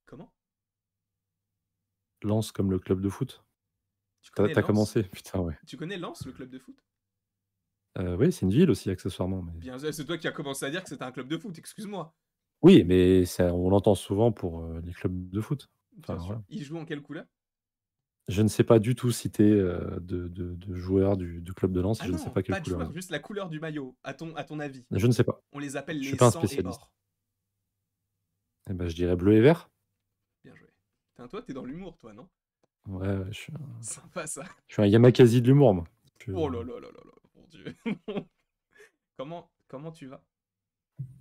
Comment? Lens comme le club de foot. Tu Tu connais as Lens? commencé, putain, ouais. Tu connais Lens, le club de foot? Oui, c'est une ville aussi accessoirement, mais Bien c'est toi qui as commencé à dire que c'était un club de foot, excuse-moi. oui, mais ça on l'entend souvent pour, les clubs de foot. Enfin, Bien sûr. voilà. Il joue en quelle couleur? Je ne sais pas du tout citer, de joueurs du club de Lens, Ah je ne sais non, pas quelle pas de couleur joueur, ils ont. juste la couleur du maillot, à ton avis. Je ne sais pas. On les appelle Je suis les pas un sang et spécialiste. or. Eh ben, je dirais bleu et vert. Bien joué. Putain, toi, t'es dans l'humour, toi, non? Ouais, ouais, Sympa ça. je suis un Yamakasi de l'humour, moi. Je Oh là là là là là, mon Dieu. Comment tu vas?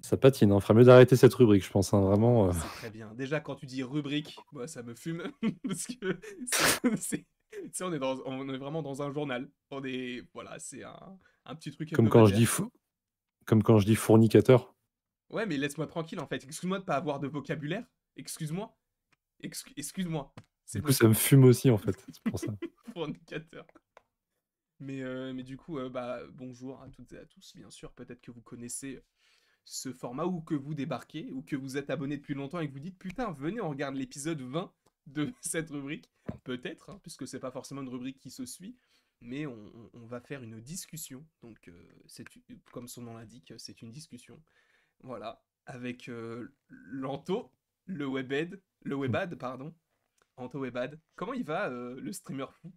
Ça patine, hein. Ferait mieux d'arrêter cette rubrique, je pense, hein, Non, vraiment, mais c'est très bien. Déjà, quand tu dis rubrique, moi, ça me fume. Parce que on est vraiment dans un journal. Voilà, c'est un petit truc comme quand je hebdomadaire. dis comme quand je dis fournicateur. Ouais, mais laisse-moi tranquille, en fait. Excuse-moi de pas avoir de vocabulaire. Excuse-moi. Excuse-moi. C'est Du coup, bon. ça me fume aussi, en fait, c'est pour ça. Fornicateur. Mais du coup, bah, bonjour à toutes et à tous, bien sûr. Peut-être que vous connaissez ce format ou que vous débarquez ou que vous êtes abonné depuis longtemps et que vous dites putain, venez, on regarde l'épisode 20 de cette rubrique. Peut-être, hein, puisque c'est pas forcément une rubrique qui se suit, mais on va faire une discussion. Donc, comme son nom l'indique, c'est une discussion. Voilà, avec l'Anto, le Webad, pardon. Anto Webad. Comment il va, le streamer fou?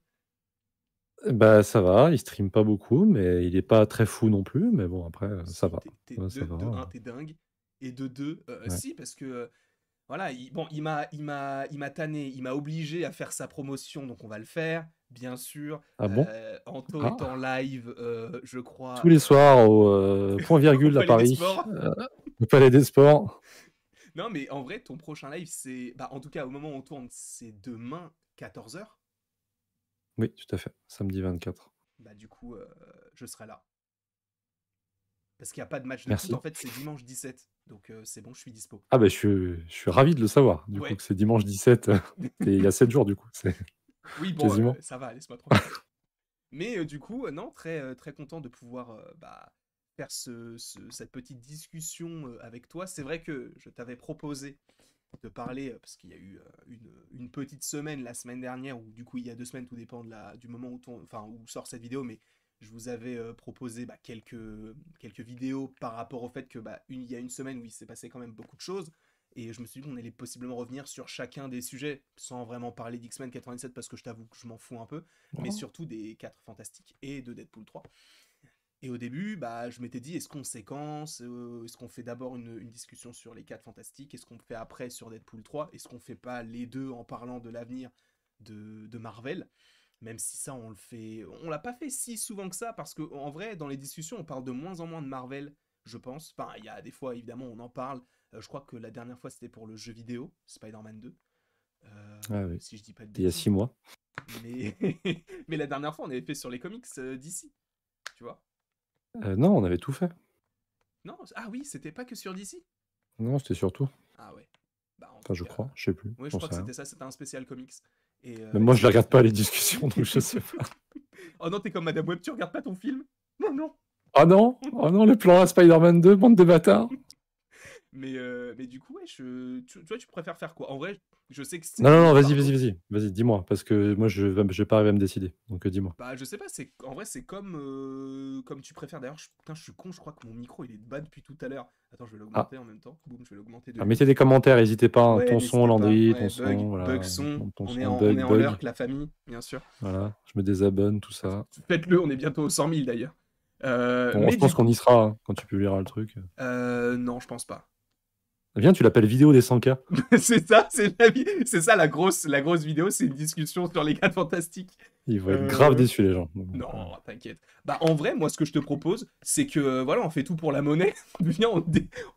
Bah, ça va, il stream pas beaucoup, mais il est pas très fou non plus, mais bon après, ça Si, va. Ça va, de un, t'es dingue. Et de deux, ouais. si, parce que voilà, bon, il m'a tanné, il m'a obligé à faire sa promotion, donc on va le faire, bien sûr. Ah bon? Anto est en Ah! live, je Tous crois, les soirs au, point au virgule à Palais des Paris, Sports. au Palais des Sports. Non, mais en vrai, ton prochain live, c'est. Bah, en tout cas, au moment où on tourne, c'est demain, 14h. Oui, tout à fait, samedi 24. Bah, du coup, je serai là. Parce qu'il n'y a pas de match de foot, en Merci. fait, c'est dimanche 17. Donc, c'est bon, je suis dispo. Ah bah, je suis ravi de le savoir, du coup, Ouais. que c'est dimanche 17, c'était il y a 7 jours, du coup, c'est Oui, bon, quasiment. ça va, laisse-moi tranquille. Mais du coup, non, très, très content de pouvoir bah, faire cette petite discussion avec toi. C'est vrai que je t'avais proposé de parler, parce qu'il y a eu une petite semaine la semaine dernière, ou du coup il y a 2 semaines, tout dépend du moment où sort cette vidéo, mais je vous avais proposé bah, quelques vidéos par rapport au fait que bah, il y a une semaine où il s'est passé quand même beaucoup de choses. Et je me suis dit qu'on allait possiblement revenir sur chacun des sujets, sans vraiment parler d'X-Men 97 parce que je t'avoue que je m'en fous un peu, mais Oh. surtout des 4 Fantastiques et de Deadpool 3. Et au début, bah, je m'étais dit, est-ce qu'on séquence, est-ce qu'on fait d'abord une discussion sur les 4 Fantastiques, est-ce qu'on fait après sur Deadpool 3, est-ce qu'on fait pas les deux en parlant de l'avenir de Marvel, même si ça on le fait, on l'a pas fait si souvent que ça, parce que en vrai, dans les discussions, on parle de moins en moins de Marvel, je pense. Enfin, il y a des fois, évidemment, on en parle. Je crois que la dernière fois, c'était pour le jeu vidéo, Spider-Man 2, Ah oui, si je dis pas de c'était il y a 6 bêtises. mois. Mais, mais la dernière fois, on avait fait sur les comics d'ici, tu vois. Non, on avait tout fait. Non, ah oui, c'était pas que sur DC. Non, c'était sur tout. Ah ouais. Bah en Enfin, tout je cas, crois, je sais plus, ouais, je j'en crois sais que rien. c'était ça, c'était un spécial comics. Même Et moi, je les c'était regarde trop pas bien. les discussions, donc je sais pas. Oh non, t'es comme Madame Web, tu regardes pas ton film? Non, non. Ah non! Oh non, le plan à Spider-Man 2, bande de bâtards! Mais du coup, ouais, tu vois, tu préfères faire quoi? En vrai, je sais que c'est Non, non, non, l'humour vas-y, par vas-y, d'autres. vas-y, vas-y, dis-moi, parce que moi, je vais pas arriver à me décider, donc dis-moi. Bah, je sais pas, en vrai, c'est comme tu préfères. D'ailleurs, putain, je suis con, je crois que mon micro il est bas depuis tout à l'heure. Attends, je vais Ah, l'augmenter en même temps. Boum, je vais l'augmenter de ah, 8. mettez des commentaires, n'hésitez pas, hein. Ouais, Ton son, n'hésitez pas. Landry, ton Ouais, son, bug voilà, son. ton On est son, en, on bug, est en bug, lurk, la famille, bien sûr. voilà, je me désabonne, tout ça. Faites-le, on est bientôt aux 100 000 d'ailleurs. Bon, Mais je du pense qu'on coup, y sera, hein, quand tu publieras le truc. non, je pense pas. Viens, tu l'appelles vidéo des 100K. C'est ça, c'est ça la grosse vidéo, c'est une discussion sur les 4 fantastiques. Ils vont être grave Euh, déçus, les gens. Donc, Non, t'inquiète. Bah en vrai, moi ce que je te propose, c'est que voilà, on fait tout pour la monnaie. Viens,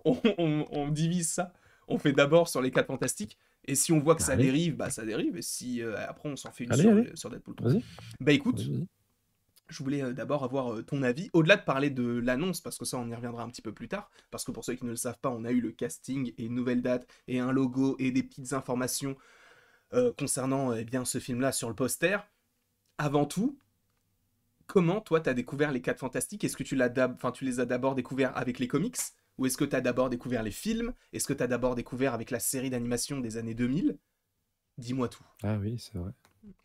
on divise ça. On fait d'abord sur les 4 fantastiques. Et si on voit que ça allez, dérive, bah ça dérive. Et si après on s'en fait une allez, sur, allez, sur Deadpool 3. vas-y, Bah vas-y, écoute, vas-y. je voulais d'abord avoir ton avis, au-delà de parler de l'annonce, parce que ça on y reviendra un petit peu plus tard, parce que pour ceux qui ne le savent pas, on a eu le casting et une nouvelle date, et un logo, et des petites informations concernant eh bien, ce film-là sur le poster. Avant tout, comment toi t'as découvert les 4 fantastiques? Est-ce que tu les as d'abord découverts avec les comics? Ou est-ce que tu as d'abord découvert les films? Est-ce que tu as d'abord découvert avec la série d'animation des années 2000? Dis-moi tout. Ah oui, c'est vrai.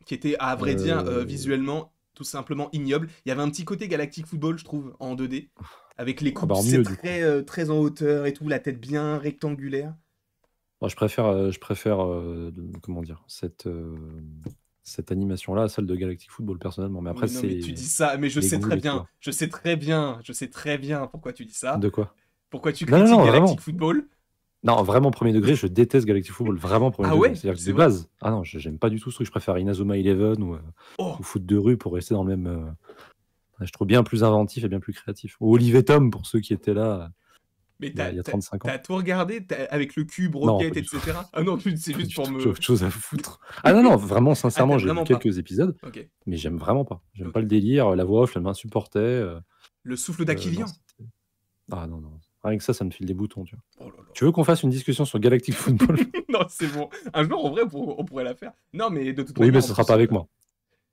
Qui était, à vrai dire, Euh, visuellement, tout simplement ignoble. Il y avait un petit côté Galactic Football, je trouve, en 2D. Avec les Ah coupes, bah tu en sais, mieux du coup. très en hauteur et tout, la tête bien rectangulaire. Moi, je préfère comment dire, cette animation-là à celle de Galactic Football personnellement. Mais après, Oui, non, mais tu c'est dis ça, mais je les sais goûts, très les bien, couleurs. je sais très bien pourquoi tu dis ça, De quoi? pourquoi tu Non, non, critiques non, Galactic vraiment. Football. Non, vraiment, premier degré, je déteste Galactic Football. Vraiment, premier Ah degré. ouais, C'est-à-dire que c'est de vrai? base, ah non, j'aime pas du tout ce truc. Je préfère Inazuma Eleven ou Oh, foot de rue pour rester dans le même. Je trouve bien plus inventif et bien plus créatif. Ou Olivier Tom pour ceux qui étaient là mais il y a 35 ans. t'as tout regardé avec le cube, Non, Rocket, pas du tout. etc. Ah non, c'est Pas juste du pour tout. J'ai me... autre chose à foutre. Ah non, non, vraiment, Ah, sincèrement, t'aimes j'ai vu vraiment pas. quelques épisodes, Ok, mais j'aime vraiment pas. J'aime pas ok. le délire. La voix off, elle m'insupportait. Le souffle Non, d'Aquilian. c'était. Ah non, non. Rien que ça me file des boutons, tu vois. Oh là là. Tu veux qu'on fasse une discussion sur Galactic Football? Non, c'est bon. Un jour, en vrai, on pourrait la faire. Non, mais de toute Oui, mais manière, en ce sera pas plus... avec moi.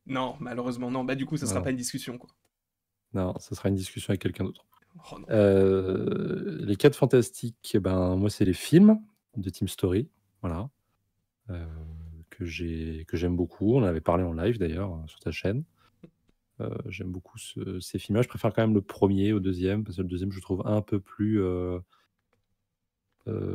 Non, malheureusement, non. Bah, du coup, ça sera pas Non, une discussion, quoi. non, ce sera une discussion avec quelqu'un d'autre. Oh non. Les 4 fantastiques, eh ben, moi, c'est les films de Team Story. Voilà. Euh, que j'aime beaucoup. On en avait parlé en live d'ailleurs sur ta chaîne. J'aime beaucoup ces films-là. Je préfère quand même le premier au deuxième, parce que le deuxième, je le trouve un peu plus,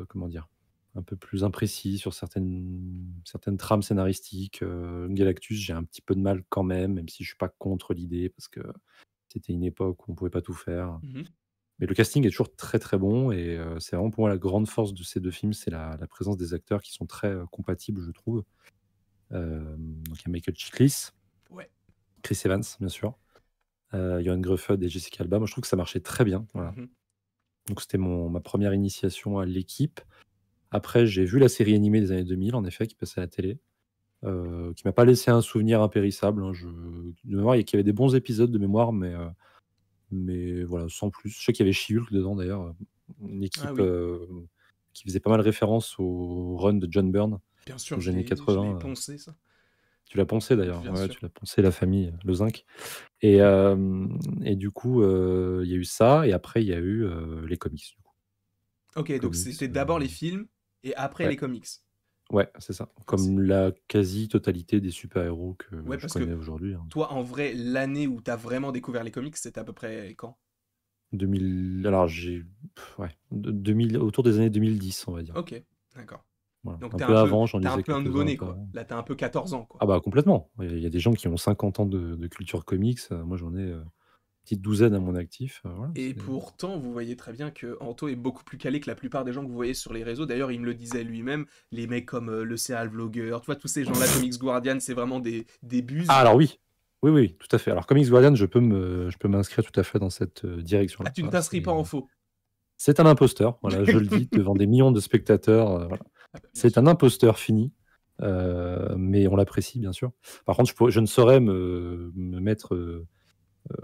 comment dire, un peu plus imprécis sur certaines trames scénaristiques. Galactus, j'ai un petit peu de mal quand même si je suis pas contre l'idée, parce que c'était une époque où on pouvait pas tout faire. Mhm. Mais le casting est toujours très très bon et c'est vraiment pour moi la grande force de ces deux films, c'est la présence des acteurs qui sont très compatibles, je trouve. Donc il y a Michael Chiklis, Ouais. Chris Evans, bien sûr, Johan Gruffudd et Jessica Alba. Moi, je trouve que ça marchait très bien. Voilà. Mhm. Donc c'était ma première initiation à l'équipe. Après, j'ai vu la série animée des années 2000, en effet, qui passait à la télé, qui m'a pas laissé un souvenir impérissable. Hein. De mémoire, qu'il y avait des bons épisodes de mémoire, mais voilà, sans plus. Je sais qu'il y avait She-Hulk dedans, d'ailleurs, une Ah équipe oui. qui faisait pas mal référence au run de John Byrne Bien sûr, aux années je l'ai 80. poncé, ça. Tu l'as poncé d'ailleurs, Bien ouais, sûr. tu l'as poncé, la famille, le zinc. Et du coup, il y a eu ça, et après, il y a eu les comics. Du coup. Ok, donc Comics, c'était d'abord les films et après les ouais, comics. ouais, c'est ça. Ah, c'est... Comme la quasi-totalité des super-héros que Ouais, je parce que connais aujourd'hui. Hein. toi, en vrai, l'année où t'as vraiment découvert les comics, c'était à peu près quand? 2000, alors ouais, 2000, autour des années 2010, on va dire. Ok, d'accord. Voilà. Donc Un peu avant, j'en t'es un lisais peu un quelques-uns un nouveau-né, peu quoi. avant. Là, t'as un peu 14 ans, quoi. Ah bah complètement. Il y a des gens qui ont 50 ans de culture comics. Moi, j'en ai une petite douzaine à mon actif. Voilà, Et pourtant, vous voyez très bien que Anto est beaucoup plus calé que la plupart des gens que vous voyez sur les réseaux. D'ailleurs, il me le disait lui-même, les mecs comme le Serial Vlogger, tu vois, tous ces gens-là, Comics Guardian, c'est vraiment des Ah buses. alors oui, oui, oui, tout à fait. Alors Comics Guardian, je peux m'inscrire tout à fait dans cette Ah, direction-là. tu ne Voilà, t'inscris pas en faux. c'est un imposteur. Voilà, je le dis devant des millions de spectateurs. Voilà. Ah bah, bien C'est sûr. un imposteur fini, mais on l'apprécie bien sûr. Par contre, je ne saurais me mettre,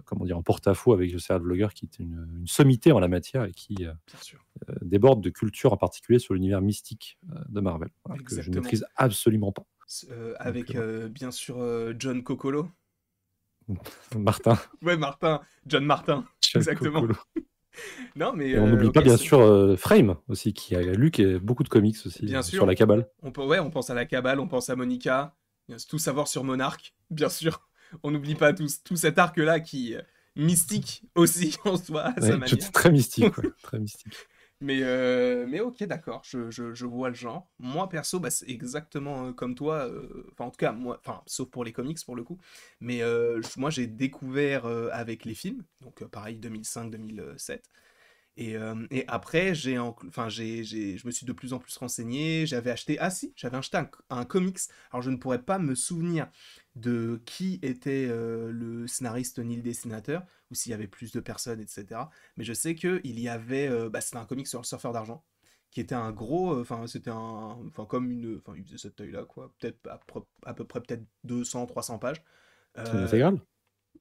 comment dire, en porte-à-faux avec le serial vlogger qui est une sommité en la matière et qui Bien sûr. déborde de culture, en particulier sur l'univers mystique de Marvel, voilà, que je ne Exactement. maîtrise absolument pas. Donc Avec, voilà. bien sûr, John Cocolo. Martin, Ouais, Martin. John Martin. Michel Exactement. Cocolo. Non, mais Et on n'oublie ok, pas bien sûr Frame aussi, qui a lu beaucoup de comics aussi bien sur sûr. la Kabbale. Ouais, on pense à la Cabale, on pense à Monica. Tout savoir sur Monarque, bien sûr. On n'oublie pas tout cet arc-là qui mystique aussi en soi, à sa Ouais, tout manière. est très mystique, ouais, très mystique. Mais ok, d'accord, je vois le genre. Moi, perso, bah, c'est exactement comme toi. Enfin, en tout cas, moi, enfin, sauf pour les comics, pour le coup. Mais moi, j'ai découvert avec les films. Donc, pareil, 2005-2007. Et après, je me suis de plus en plus renseigné. J'avais acheté, ah si, j'avais acheté un comics. Alors, je ne pourrais pas me souvenir de qui était le scénariste ni le dessinateur, ou s'il y avait plus de personnes, etc. Mais je sais que il y avait, bah, c'était un comic sur le surfeur d'argent, qui était un gros, enfin, c'était un, enfin, comme une, enfin, il faisait cette taille-là, quoi. Peut-être à peu près peut-être 200-300 pages. C'est une Euh, intégrale?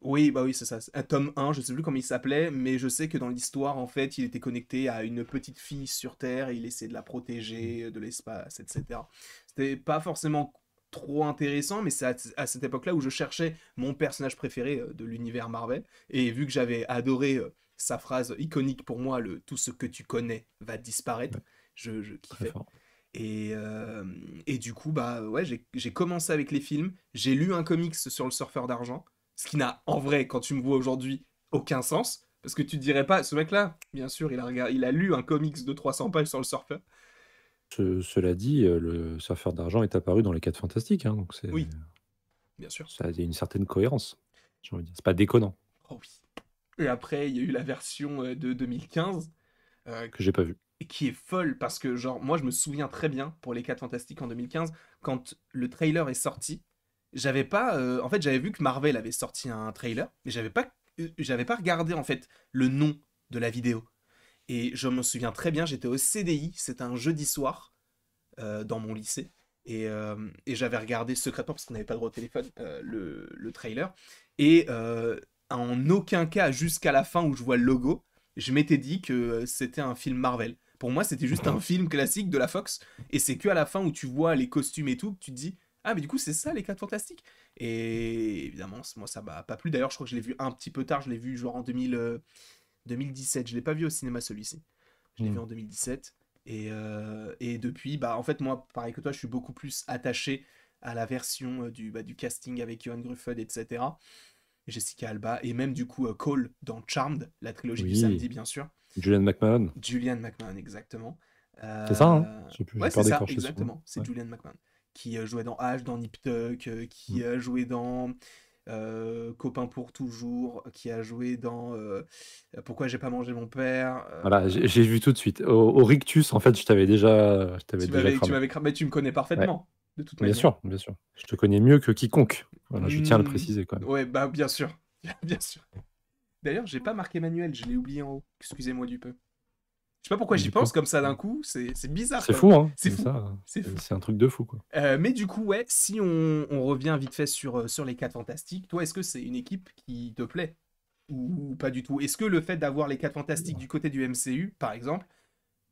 oui, bah oui, c'est ça. Un tome 1, je sais plus comment il s'appelait, mais je sais que dans l'histoire, en fait, il était connecté à une petite fille sur Terre, et il essayait de la protéger de l'espace, etc. C'était pas forcément trop intéressant, mais c'est à cette époque-là où je cherchais mon personnage préféré de l'univers Marvel. Et vu que j'avais adoré sa phrase iconique pour moi, le tout ce que tu connais va disparaître. Ouais, Je très kiffais. fort. Et, euh, et du coup, bah ouais, j'ai commencé avec les films. J'ai lu un comics sur le surfeur d'argent. Ce qui n'a, en vrai, quand tu me vois aujourd'hui, aucun sens. Parce que tu te dirais pas, ce mec-là, bien sûr, il a lu un comics de 300 pages sur le surfeur. Cela dit, le surfeur d'argent est apparu dans les 4 Fantastiques, hein, donc Oui, bien sûr. ça a une certaine cohérence, j'ai envie de dire. C'est pas déconnant, Oh oui. Et après, il y a eu la version de 2015, euh, que j'ai pas vu. et qui est folle parce que, genre, moi, je me souviens très bien pour les 4 Fantastiques en 2015, quand le trailer est sorti, j'avais pas. En fait, j'avais vu que Marvel avait sorti un trailer, mais j'avais pas regardé, en fait, le nom de la vidéo. Et je me souviens très bien, j'étais au CDI, c'était un jeudi soir, dans mon lycée. Et j'avais regardé secrètement, parce qu'on n'avait pas le droit au téléphone, le trailer. Et en aucun cas, jusqu'à la fin où je vois le logo, je m'étais dit que c'était un film Marvel. Pour moi, c'était juste un film classique de la Fox. Et c'est que à la fin où tu vois les costumes et tout, que tu te dis, ah, mais du coup, c'est ça les 4 Fantastiques. Et évidemment, moi, ça m'a pas plu. D'ailleurs, je crois que je l'ai vu un petit peu tard. Je l'ai vu genre en 2017. Je l'ai pas vu au cinéma celui-ci. Je l'ai vu Mmh. en 2017. Et depuis, bah, en fait, moi, pareil que toi, je suis beaucoup plus attaché à la version du casting avec Johan Gruffud, etc. Jessica Alba, et même du coup Cole dans Charmed, la trilogie du Oui, samedi, bien sûr. Julian McMahon, Julian McMahon, exactement. c'est ça, hein? J'ai Ouais, c'est peur ça, d'écorcher son nom. exactement. C'est Ouais. Julian McMahon. Qui jouait dans H, dans Nip Tuck, Mmh. qui a joué dans Copain pour toujours, qui a joué dans Pourquoi j'ai pas mangé mon père. Voilà, j'ai vu tout de suite. Au rictus, en fait, je t'avais déjà Tu cramé. m'avais cramé, mais tu me connais Ouais, parfaitement, de toute bien manière. sûr, bien sûr. Je te connais mieux que quiconque. Voilà, je tiens à le Hmm, préciser quand même. ouais, bah bien sûr. Bien sûr. D'ailleurs, j'ai pas marqué Manuel, je l'ai oublié en haut. Excusez-moi du peu. Je sais pas pourquoi j'y Du coup, pense comme ça d'un coup, c'est bizarre c'est quand même. fou, hein? C'est Mais fou, ça, c'est fou. c'est un truc de fou, quoi. Mais du coup, ouais, si on revient vite fait sur les 4 Fantastiques, toi, est-ce que c'est une équipe qui te plaît ou pas du tout? Est-ce que le fait d'avoir les 4 Fantastiques du côté du MCU, par exemple,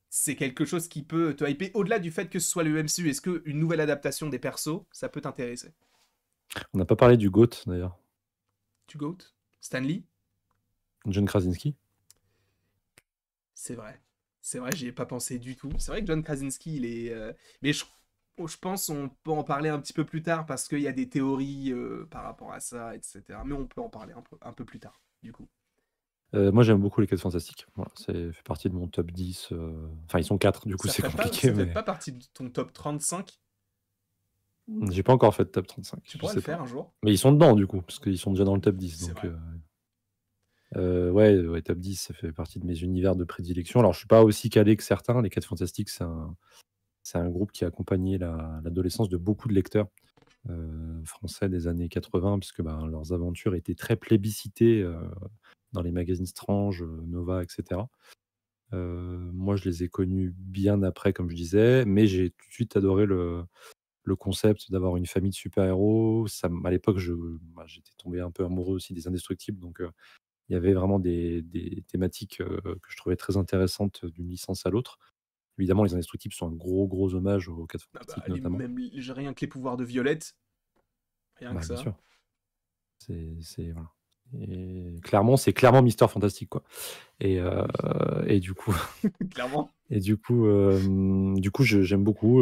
c'est quelque chose qui peut te hyper au-delà du fait que ce soit le MCU? Est-ce qu'une nouvelle adaptation des persos, ça peut t'intéresser? On n'a pas parlé du GOAT, d'ailleurs. Tu goat? Stanley? John Krasinski. C'est vrai. C'est vrai, j'y ai pas pensé du tout. C'est vrai que John Krasinski, il est. Mais je pense on peut en parler un petit peu plus tard parce qu'il y a des théories par rapport à ça, etc. Mais on peut en parler un peu plus tard, du coup. Moi, j'aime beaucoup les 4 Fantastiques. Voilà, c'est fait partie de mon top 10. Enfin, ils sont 4, du coup, c'est compliqué, Ça fait mais pas partie de ton top 35? j'ai pas encore fait de top 35. Tu Je pourrais le sais pas. faire un jour? Mais ils sont dedans, du coup, parce qu'ils sont déjà dans le top 10. C'est Donc, vrai. ouais, top 10, ça fait partie de mes univers de prédilection. Alors, je suis pas aussi calé que certains. Les 4 Fantastiques, c'est un groupe qui a accompagné l'adolescence de beaucoup de lecteurs français des années 80, puisque ben, leurs aventures étaient très plébiscitées dans les magazines Strange, Nova, etc. Moi, je les ai connus bien après, comme je disais, mais j'ai tout de suite adoré le concept d'avoir une famille de super-héros. À l'époque, j'étais tombé un peu amoureux aussi des Indestructibles, donc il y avait vraiment des thématiques que je trouvais très intéressantes d'une licence à l'autre. Évidemment, les Indestructibles sont un gros hommage aux 4 Ah bah, Fantastiques notamment. même rien que les pouvoirs de Violette, rien que Bah, bien ça. sûr. Voilà. Et clairement, c'est clairement Mister Fantastique, quoi. Et, Ah euh, oui, et du coup, clairement. j'aime beaucoup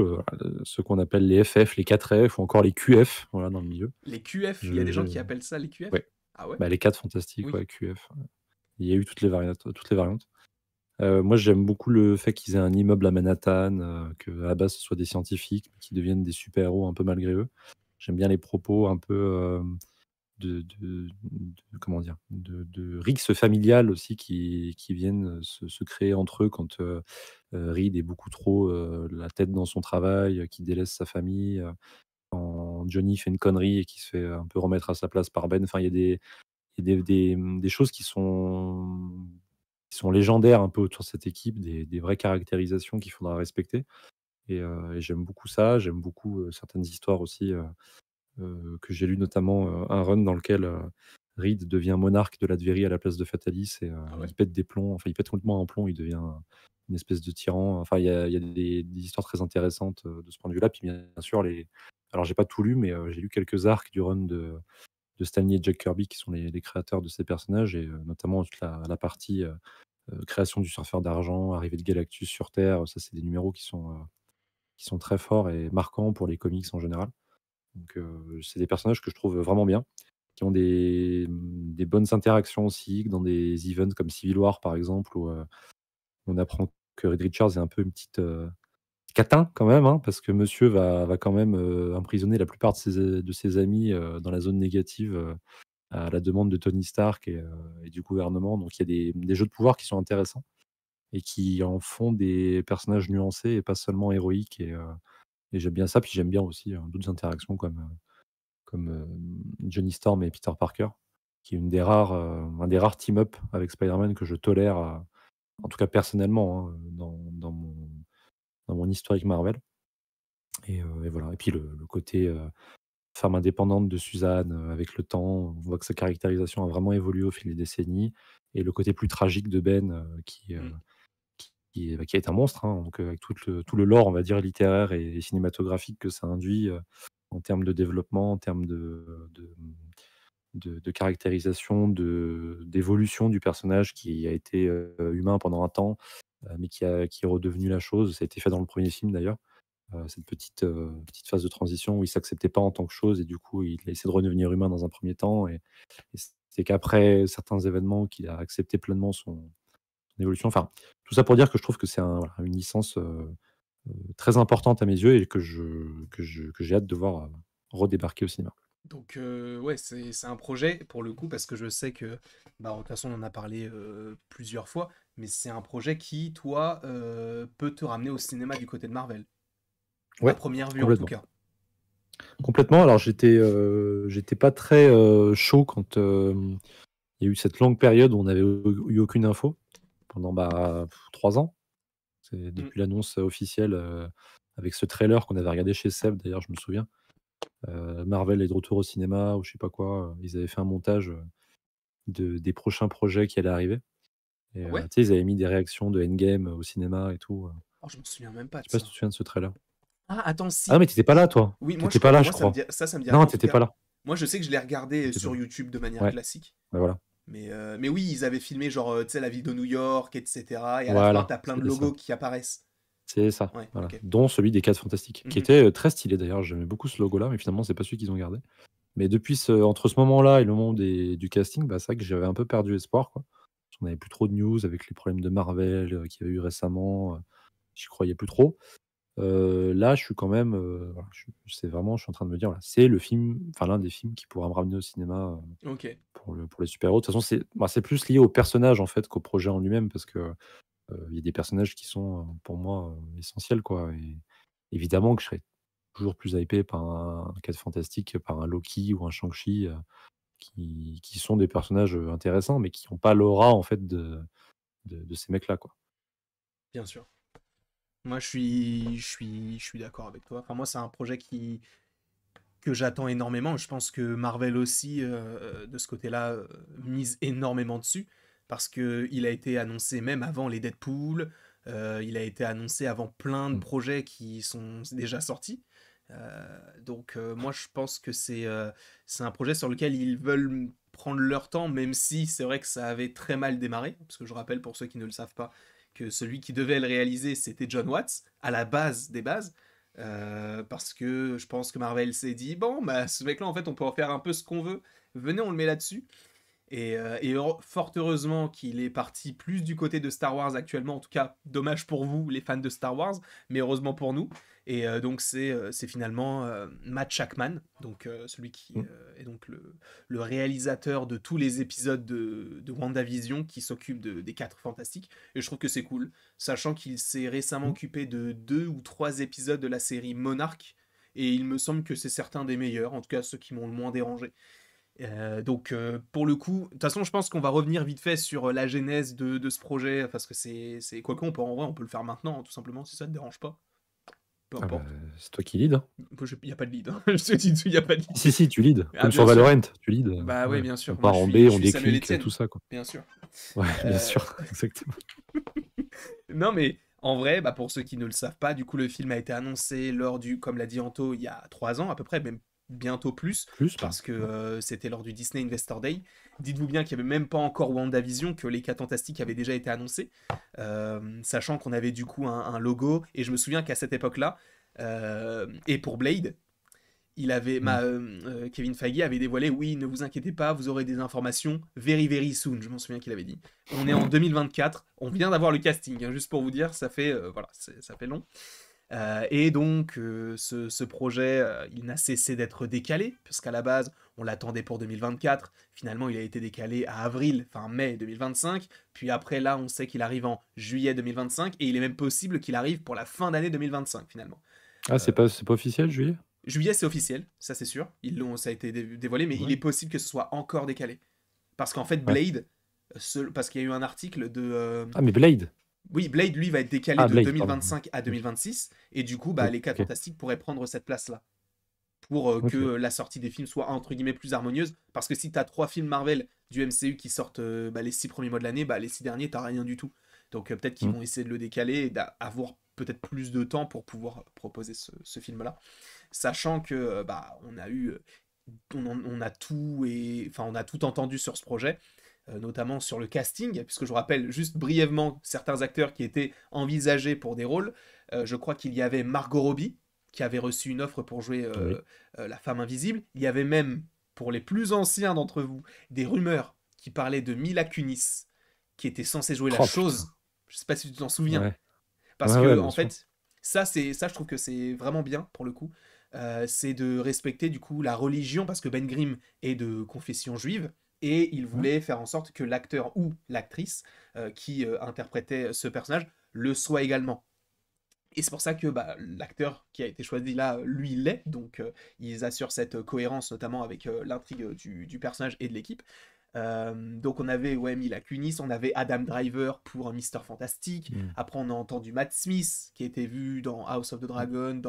ceux qu'on appelle les FF, les 4F ou encore les QF, voilà, dans le milieu. Les QF, il y a Je, des je- gens qui appellent ça les QF? ouais, Ah ouais? bah, les 4 fantastiques, Oui. ouais, QF. Il y a eu toutes les variantes, toutes les variantes. Moi, j'aime beaucoup le fait qu'ils aient un immeuble à Manhattan, que à la base ce soit des scientifiques, mais qui deviennent des super-héros un peu malgré eux. J'aime bien les propos un peu comment dire, de rixes familiales aussi qui viennent se créer entre eux quand Reed est beaucoup trop la tête dans son travail, qui délaisse sa famille, quand Johnny fait une connerie et qui se fait un peu remettre à sa place par Ben. Enfin, il y a des choses qui sont légendaires un peu autour de cette équipe, des vraies caractérisations qu'il faudra respecter. Et j'aime beaucoup ça. J'aime beaucoup certaines histoires aussi que j'ai lues, notamment un run dans lequel Reed devient monarque de Latverie à la place de Fatalis et Ah ouais? il pète des plombs. Enfin, il pète complètement un plomb. Il devient une espèce de tyran. Enfin, il y a des histoires très intéressantes de ce point de vue-là. Puis bien sûr, alors j'ai pas tout lu, mais j'ai lu quelques arcs du run de Stan Lee et Jack Kirby, qui sont les créateurs de ces personnages, et notamment toute la partie création du surfeur d'argent, arrivée de Galactus sur Terre. Ça, c'est des numéros qui sont très forts et marquants pour les comics en général. Donc, c'est des personnages que je trouve vraiment bien, qui ont des bonnes interactions aussi, dans des events comme Civil War, par exemple, où on apprend que Reed Richards est un peu une petite catin quand même, hein, parce que monsieur va quand même emprisonner la plupart de ses amis dans la zone négative, à la demande de Tony Stark et du gouvernement. Donc il y a des jeux de pouvoir qui sont intéressants et qui en font des personnages nuancés et pas seulement héroïques. Et j'aime bien ça. Puis j'aime bien aussi d'autres interactions comme Johnny Storm et Peter Parker, qui est un des rares team-up avec Spider-Man que je tolère, en tout cas personnellement, hein, dans mon historique Marvel. Et voilà. Et puis le côté femme indépendante de Suzanne, avec le temps, on voit que sa caractérisation a vraiment évolué au fil des décennies, et le côté plus tragique de Ben, Mm. qui est un monstre, hein, donc avec tout le lore, on va dire, littéraire et cinématographique que ça induit, en termes de développement, en termes de caractérisation, d'évolution du personnage qui a été, humain pendant un temps, mais qui est redevenu la chose. Ça a été fait dans le premier film d'ailleurs, cette petite phase de transition où il s'acceptait pas en tant que chose, et du coup, il a essayé de redevenir humain dans un premier temps, et c'est qu'après certains événements qu'il a accepté pleinement son évolution. Enfin, tout ça pour dire que je trouve que c'est voilà, une licence très importante à mes yeux, et que j'ai hâte de voir redébarquer au cinéma. Donc, ouais, c'est un projet, pour le coup, parce que je sais que, bah, de toute façon, on en a parlé plusieurs fois, mais c'est un projet qui, toi, peut te ramener au cinéma du côté de Marvel. À Ouais, première vue, en tout complètement. cas. Complètement. Alors, j'étais pas très chaud quand il y a eu cette longue période où on n'avait eu aucune info pendant 3 ans. C'est Mm. depuis l'annonce officielle, avec ce trailer qu'on avait regardé chez Seb, d'ailleurs, je me souviens. Marvel est de retour au cinéma ou je sais pas quoi. Ils avaient fait un montage des prochains projets qui allaient arriver. Et Ah ouais? tu sais, ils avaient mis des réactions de Endgame au cinéma et tout. Oh, je me souviens même pas Je de sais pas si ça. tu te souviens de ce trailer. Ah, attends, Ah non, si. mais t'étais pas là, toi. Oui, moi, T'étais pas là, je ça me crois. dit, ça me dit rien, Non, en tout t'étais cas. pas là. Moi, je sais que je l'ai regardé T'étais pas sur là. YouTube de manière Ouais, classique. bah voilà. Mais oui, ils avaient filmé, genre, tu sais, la ville de New York, etc. Et à la fin, Voilà, t'as plein de c'est ça. logos qui apparaissent. C'est ça, Ouais, voilà. ok. Dont celui des 4 Fantastiques, qui Mhm. était très stylé d'ailleurs. J'aimais beaucoup ce logo-là, mais finalement, c'est pas celui qu'ils ont gardé. Mais entre ce moment-là et le moment du casting, bah, c'est vrai que j'avais un peu perdu espoir, quoi. On n'avait plus trop de news avec les problèmes de Marvel qu'il y avait eu récemment. J'y croyais plus trop. Là, je suis quand même, voilà, je suis en train de me dire, voilà, c'est le film, enfin l'un des films qui pourra me ramener au cinéma Ok, pour les super-héros. De toute façon, c'est plus lié au personnage en fait qu'au projet en lui-même, parce que il y a des personnages qui sont pour moi essentiels, quoi. Et évidemment que je serais toujours plus hypé par un 4 Fantastique, par un Loki ou un Shang-Chi, qui sont des personnages intéressants, mais qui n'ont pas l'aura en fait de ces mecs-là, quoi. bien sûr. Moi, je suis d'accord avec toi. Enfin, moi, c'est un projet que j'attends énormément. Je pense que Marvel aussi, de ce côté-là, mise énormément dessus. Parce que il a été annoncé même avant les Deadpool. Il a été annoncé avant plein de Mmh. projets qui sont déjà sortis. Donc, moi, je pense que c'est un projet sur lequel ils veulent prendre leur temps, même si c'est vrai que ça avait très mal démarré. Parce que je rappelle, pour ceux qui ne le savent pas, que celui qui devait le réaliser, c'était John Watts, à la base des bases. Parce que je pense que Marvel s'est dit, bon, bah, ce mec-là, en fait, on peut en faire un peu ce qu'on veut. Venez, on le met là-dessus. Fort heureusement qu'il est parti plus du côté de Star Wars actuellement. En tout cas, dommage pour vous, les fans de Star Wars, mais heureusement pour nous. Donc, c'est finalement Matt Shakman, donc celui qui Mmh. est donc le réalisateur de tous les épisodes de WandaVision, qui s'occupe des 4 Fantastiques. Et je trouve que c'est cool, sachant qu'il s'est récemment Mmh. occupé de 2 ou 3 épisodes de la série Monarch. Et il me semble que c'est certains des meilleurs, en tout cas ceux qui m'ont le moins dérangé. Donc, pour le coup, de toute façon, je pense qu'on va revenir vite fait sur la genèse de ce projet, parce que quoi qu'on peut, en vrai, on peut le faire maintenant, hein, tout simplement, si ça te dérange pas. Peu Ah bah, importe. c'est toi qui lead, hein. Il n'y a pas de lead, hein. Je te dis tout, il n'y a pas de Si, lead. si, tu lead. Ah, Comme sur bien sûr. Valorant, tu lead. Bah oui, Ouais. bien On sûr. Moi, part en B, je on suis Samuel déclic, Etienne, tout ça, quoi. bien sûr. Ouais, bien Euh, sûr, exactement. Non, mais en vrai, bah, pour ceux qui ne le savent pas, du coup, le film a été annoncé comme l'a dit Anto, il y a 3 ans à peu près, même bientôt plus, Plus même. parce que c'était lors du Disney Investor Day. Dites-vous bien qu'il n'y avait même pas encore WandaVision, que les 4 Fantastiques avaient déjà été annoncés, sachant qu'on avait du coup un logo, et je me souviens qu'à cette époque-là, et pour Blade, Mm. Kevin Feige avait dévoilé, oui, ne vous inquiétez pas, vous aurez des informations very very soon, je m'en souviens qu'il avait dit. On est en 2024, on vient d'avoir le casting, hein, juste pour vous dire, ça fait, voilà, ça fait long. Et donc, ce projet, il n'a cessé d'être décalé, puisqu'à la base, on l'attendait pour 2024. Finalement, il a été décalé à avril, enfin mai 2025. Puis après, là, on sait qu'il arrive en juillet 2025, et il est même possible qu'il arrive pour la fin d'année 2025, finalement. Ah, Euh, c'est pas officiel, juillet? Juillet, c'est officiel, ça c'est sûr. Ça a été dévoilé, mais il Ouais. est possible que ce soit encore décalé. Parce qu'en fait, Ouais. Blade, parce qu'il y a eu un article de. Ah, mais Blade. Oui, Blade, lui, va être décalé Ah, de Blade, pardon. 2025 à Oui. 2026. Et du coup, bah, Oui, les 4 ok. Fantastiques pourraient prendre cette place-là. Pour que Ok. la sortie des films soit, entre guillemets, plus harmonieuse. Parce que si tu as 3 films Marvel du MCU qui sortent bah, les 6 premiers mois de l'année, bah, les 6 derniers, t'as rien du tout. Donc peut-être qu'ils Mm. vont essayer de le décaler et d'avoir peut-être plus de temps pour pouvoir proposer ce film-là. Sachant que bah, on a eu, on a tout et enfin on a tout entendu sur ce projet, notamment sur le casting, puisque je vous rappelle juste brièvement certains acteurs qui étaient envisagés pour des rôles. Je crois qu'il y avait Margot Robbie qui avait reçu une offre pour jouer Oui. la femme invisible. Il y avait même, pour les plus anciens d'entre vous, des rumeurs qui parlaient de Mila Kunis qui était censée jouer la Oh putain. chose. Je sais pas si tu t'en souviens. Ouais. Parce Ouais, ouais, que, bien en sûr. fait, ça, je trouve que c'est vraiment bien pour le coup. C'est de respecter du coup la religion, parce que Ben Grimm est de confession juive, et il Ouais. voulait faire en sorte que l'acteur ou l'actrice qui interprétait ce personnage le soit également. Et c'est pour ça que bah, l'acteur qui a été choisi là, lui, l'est, donc ils assurent cette cohérence, notamment avec l'intrigue du personnage et de l'équipe. Donc on avait ouais, Mila Kunis, on avait Adam Driver pour un Mister Fantastic. Mm. Après on a entendu Matt Smith qui était vu dans House of the Dragon,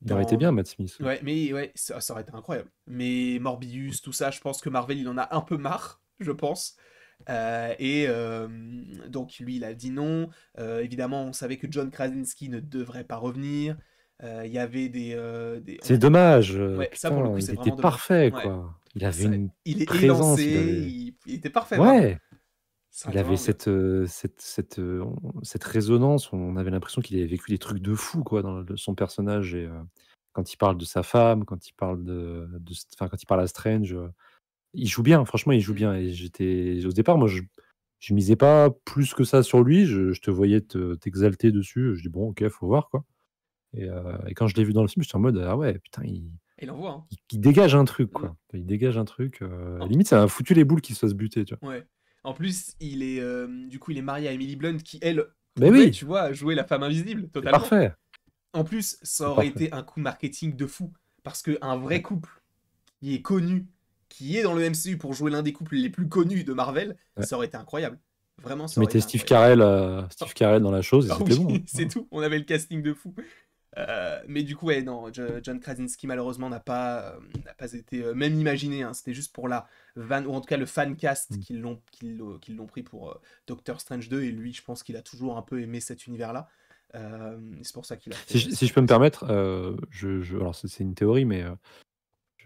Il aurait été dans... bien, Matt Smith. Ouais, mais ouais, ça aurait été incroyable. Mais Morbius, tout ça, je pense que Marvel il en a un peu marre, je pense. Donc lui il a dit non. Évidemment on savait que John Krasinski ne devrait pas revenir. Il y avait C'est dommage. Ouais, ça pour le coup Putain, c'est il était vraiment dommage. parfait, Ouais, quoi. Il avait ça, une il est élancé, présence, il était parfait vraiment. Ouais, Ça aurait il été avait vraiment bien. cette résonance. On avait l'impression qu'il avait vécu des trucs de fou, quoi, dans son personnage. Et quand il parle de sa femme, quand il parle enfin, quand il parle à Strange, il joue bien. Franchement, il joue Mm. bien. Et au départ, moi, je misais pas plus que ça sur lui. Je te voyais t'exalter dessus. Je dis bon, ok, faut voir, quoi. Et quand je l'ai vu dans le film, j'étais en mode ah ouais, putain, Il envoie, hein. il dégage un truc, Mm. quoi. Il dégage un truc. En- Limite, ça m'a foutu les boules qu'il se fasse buter, tu vois. ouais. En plus, du coup, il est marié à Emily Blunt qui, elle, Mais pouvait, oui, tu vois, jouer la femme invisible c'est totalement. parfait. En plus, ça C'est aurait parfait. été un coup marketing de fou. Parce qu'un vrai Ouais. couple qui est connu, qui est dans le MCU pour jouer l'un des couples les plus connus de Marvel, Ouais. ça aurait été incroyable. Vraiment, Tu ça aurait mettais été Steve incroyable. Carell, Oh, Steve Carell dans la chose et ah c'était bon, oui, c'est hein. tout. On avait le casting de fou. Mais du coup, ouais, non, John Krasinski malheureusement n'a pas été même imaginé, hein. C'était juste pour la van, ou en tout cas le fan cast Mm. qu'ils l'ont pris pour Doctor Strange 2. Et lui, je pense qu'il a toujours un peu aimé cet univers-là. C'est pour ça qu'il a Si, fait je si cette je peux me apparition. permettre, alors c'est une théorie, mais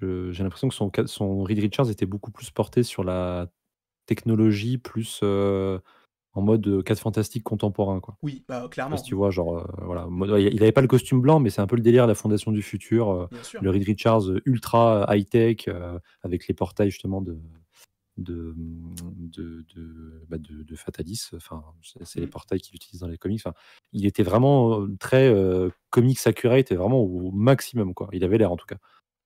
j'ai l'impression que son Reed Richards était beaucoup plus porté sur la technologie, plus en mode 4 fantastiques contemporain, quoi. Oui, bah Je sais pas si clairement, tu vois, genre, voilà, mode ouais, il avait pas le costume blanc, mais c'est un peu le délire de la Fondation du Futur, bien sûr. le Reed Richards, ultra high-tech, avec les portails justement de Fatalis, enfin, c'est les Mm. portails qu'il utilise dans les comics. Enfin, il était vraiment, très, comics accurate et vraiment au maximum, quoi. Il avait l'air en tout cas.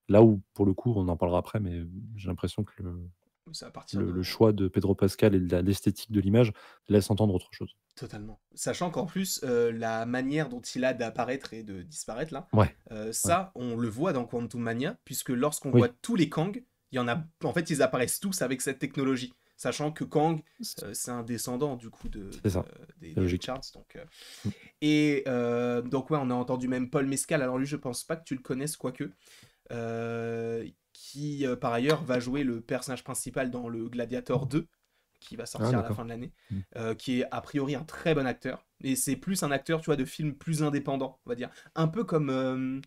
Là où, pour le coup, on en parlera après, mais j'ai l'impression que C'est à partir de... le choix de Pedro Pascal et de l'esthétique de l'image laisse entendre autre chose. Totalement. Sachant qu'en plus, la manière dont il a d'apparaître et de disparaître là, Ouais, ouais, ça, on le voit dans Quantum Mania, puisque lorsqu'on voit oui. tous les Kang, il y en a, en fait, ils apparaissent tous avec cette technologie. Sachant que Kang, c'est un descendant du coup C'est ça, c'est des logique. Richards. Donc, Mmh. donc ouais, on a entendu même Paul Mescal. Alors lui, je pense pas que tu le connaisses, quoique. Qui par ailleurs va jouer le personnage principal dans le Gladiator 2 qui va Ah sortir à la d'accord. fin de l'année, Mmh. qui est a priori un très bon acteur. Et c'est plus un acteur, tu vois, de film plus indépendant, on va dire. Un peu comme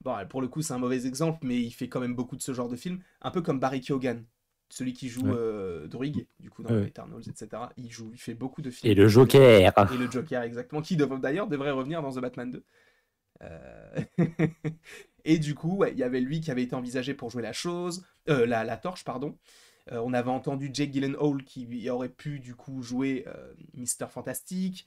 Bon, pour le coup, c'est un mauvais exemple, mais il fait quand même beaucoup de ce genre de film. Un peu comme Barry Keoghan, celui qui joue Ouais. Druig, du coup, Ouais, dans ouais. Eternals, etc. Il fait beaucoup de Et films le avec lui. Joker. Et le Joker, exactement, qui d'ailleurs devrait revenir dans The Batman 2. Euh, Et du coup, ouais, il y avait lui qui avait été envisagé pour jouer la torche, pardon. On avait entendu Jake Gyllenhaal qui aurait pu du coup jouer Mister Fantastic.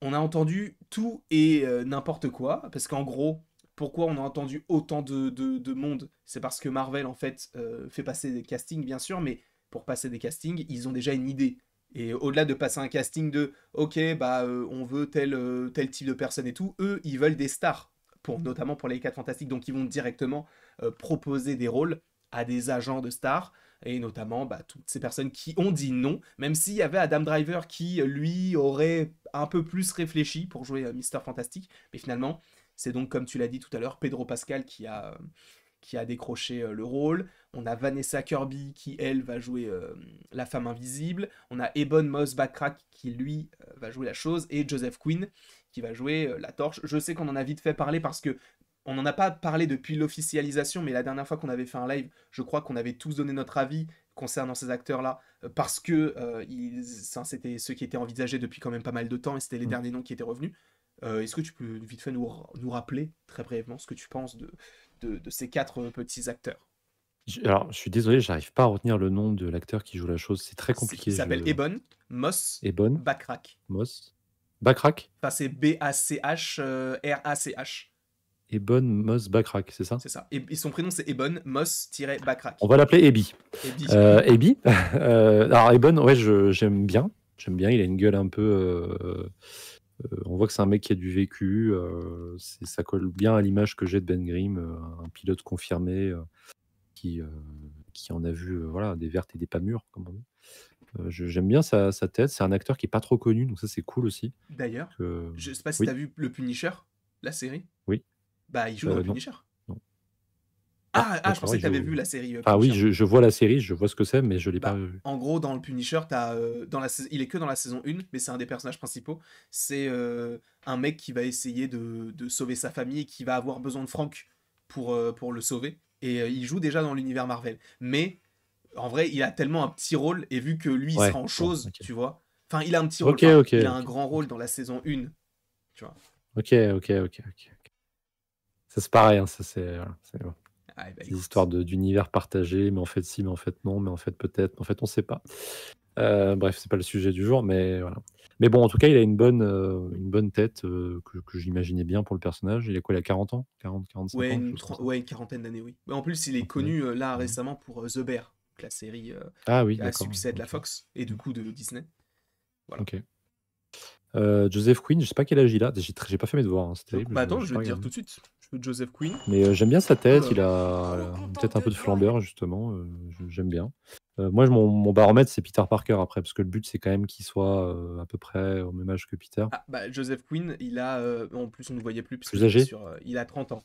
On a entendu tout et n'importe quoi, parce qu'en gros, pourquoi on a entendu autant de monde? C'est parce que Marvel, en fait, fait passer des castings, bien sûr, mais pour passer des castings, ils ont déjà une idée. Et au-delà de passer un casting de ok, bah on veut tel type de personne et tout, eux, ils veulent des stars, notamment pour les 4 fantastiques, donc ils vont directement proposer des rôles à des agents de stars, et notamment bah, toutes ces personnes qui ont dit non, même s'il y avait Adam Driver qui, lui, aurait un peu plus réfléchi pour jouer Mister Fantastic, mais finalement, c'est donc, comme tu l'as dit tout à l'heure, Pedro Pascal qui a décroché le rôle. On a Vanessa Kirby qui, elle, va jouer la femme invisible. On a Ebon Moss-Backrack qui, lui, va jouer la chose. Et Joseph Quinn qui va jouer la torche. Je sais qu'on en a vite fait parler parce que on n'en a pas parlé depuis l'officialisation, mais la dernière fois qu'on avait fait un live, je crois qu'on avait tous donné notre avis concernant ces acteurs-là, parce que c'était ceux qui étaient envisagés depuis quand même pas mal de temps, et c'était les Mm. derniers noms qui étaient revenus. Est-ce que tu peux vite fait nous rappeler très brièvement ce que tu penses de ces 4 petits acteurs? Alors, je suis désolé, j'arrive pas à retenir le nom de l'acteur qui joue la chose. C'est très Il compliqué. s'appelle Ebon Ebon Moss-Backrack. Moss. Backrack. Enfin, c'est Bachrach. Ebon Moss Backrack, c'est ça? C'est ça. Et son prénom, c'est Ebon Moss-Backrack. On va l'appeler Ebi. Ebi. Ebi. Alors, Ebon, ouais, j'aime bien. J'aime bien. Il a une gueule un peu. On voit que c'est un mec qui a du vécu. Ça colle bien à l'image que j'ai de Ben Grimm, un pilote confirmé qui en a vu voilà, des vertes et des pas mûres, comme on dit. J'aime bien sa tête. C'est un acteur qui est pas trop connu, donc ça c'est cool aussi. D'ailleurs, Que... je sais pas si Oui, t'as vu le Punisher, la série. oui. Bah, il joue dans le Non, Punisher. non. Je D'accord, pensais il que t'avais joue. vu la série Ah oui, Punisher. je vois la série, je vois ce que c'est, mais je l'ai pas Bah, vu. en gros, dans le Punisher, il est que dans la saison 1, mais c'est un des personnages principaux. C'est un mec qui va essayer de sauver sa famille et qui va avoir besoin de Frank pour le sauver. Et il joue déjà dans l'univers Marvel. Mais en vrai, il a tellement un petit rôle, et vu que lui, il sera Ouais, en bon, chose, ok. tu vois. Enfin, il a un petit rôle. Ok, Enfin, ok, il a un ok. grand rôle dans la saison 1, tu vois. Ok, ok, ok, ok. Ça c'est pareil, hein, ça c'est voilà, bon. Ah, bah, Ces histoires écoute. d'univers partagés, mais en fait si, mais en fait non, mais en fait peut-être, mais en fait on sait pas. Bref, c'est pas le sujet du jour, mais voilà. Mais bon, en tout cas, il a une bonne tête que j'imaginais bien pour le personnage. Il a quoi, il a 40 ans? 40, 45 Ouais, ans, quelque chose comme ça. ouais, une quarantaine d'années, oui. Mais en plus, il est Trentaine d'années. connu là Mhm. récemment pour The Bear, donc la série Ah oui, à d'accord. succès de la Ok. Fox et du coup de Disney. Voilà. Ok. Joseph Quinn, je sais pas quel âge il a. J'ai pas fait mes devoirs, hein, c'est terrible, Bah attends, j'ai je vais pas te dire regardé. tout de suite. Je veux Joseph Quinn. Mais j'aime bien sa tête, Oula. il a peut-être un peu de flambeur, justement. J'aime bien. Moi, mon baromètre, c'est Peter Parker après, parce que le but, c'est quand même qu'il soit à peu près au même âge que Peter. Ah bah Joseph Quinn, il a en plus on ne le voyait plus parce Plus qu'il est âgé? il a 30 ans.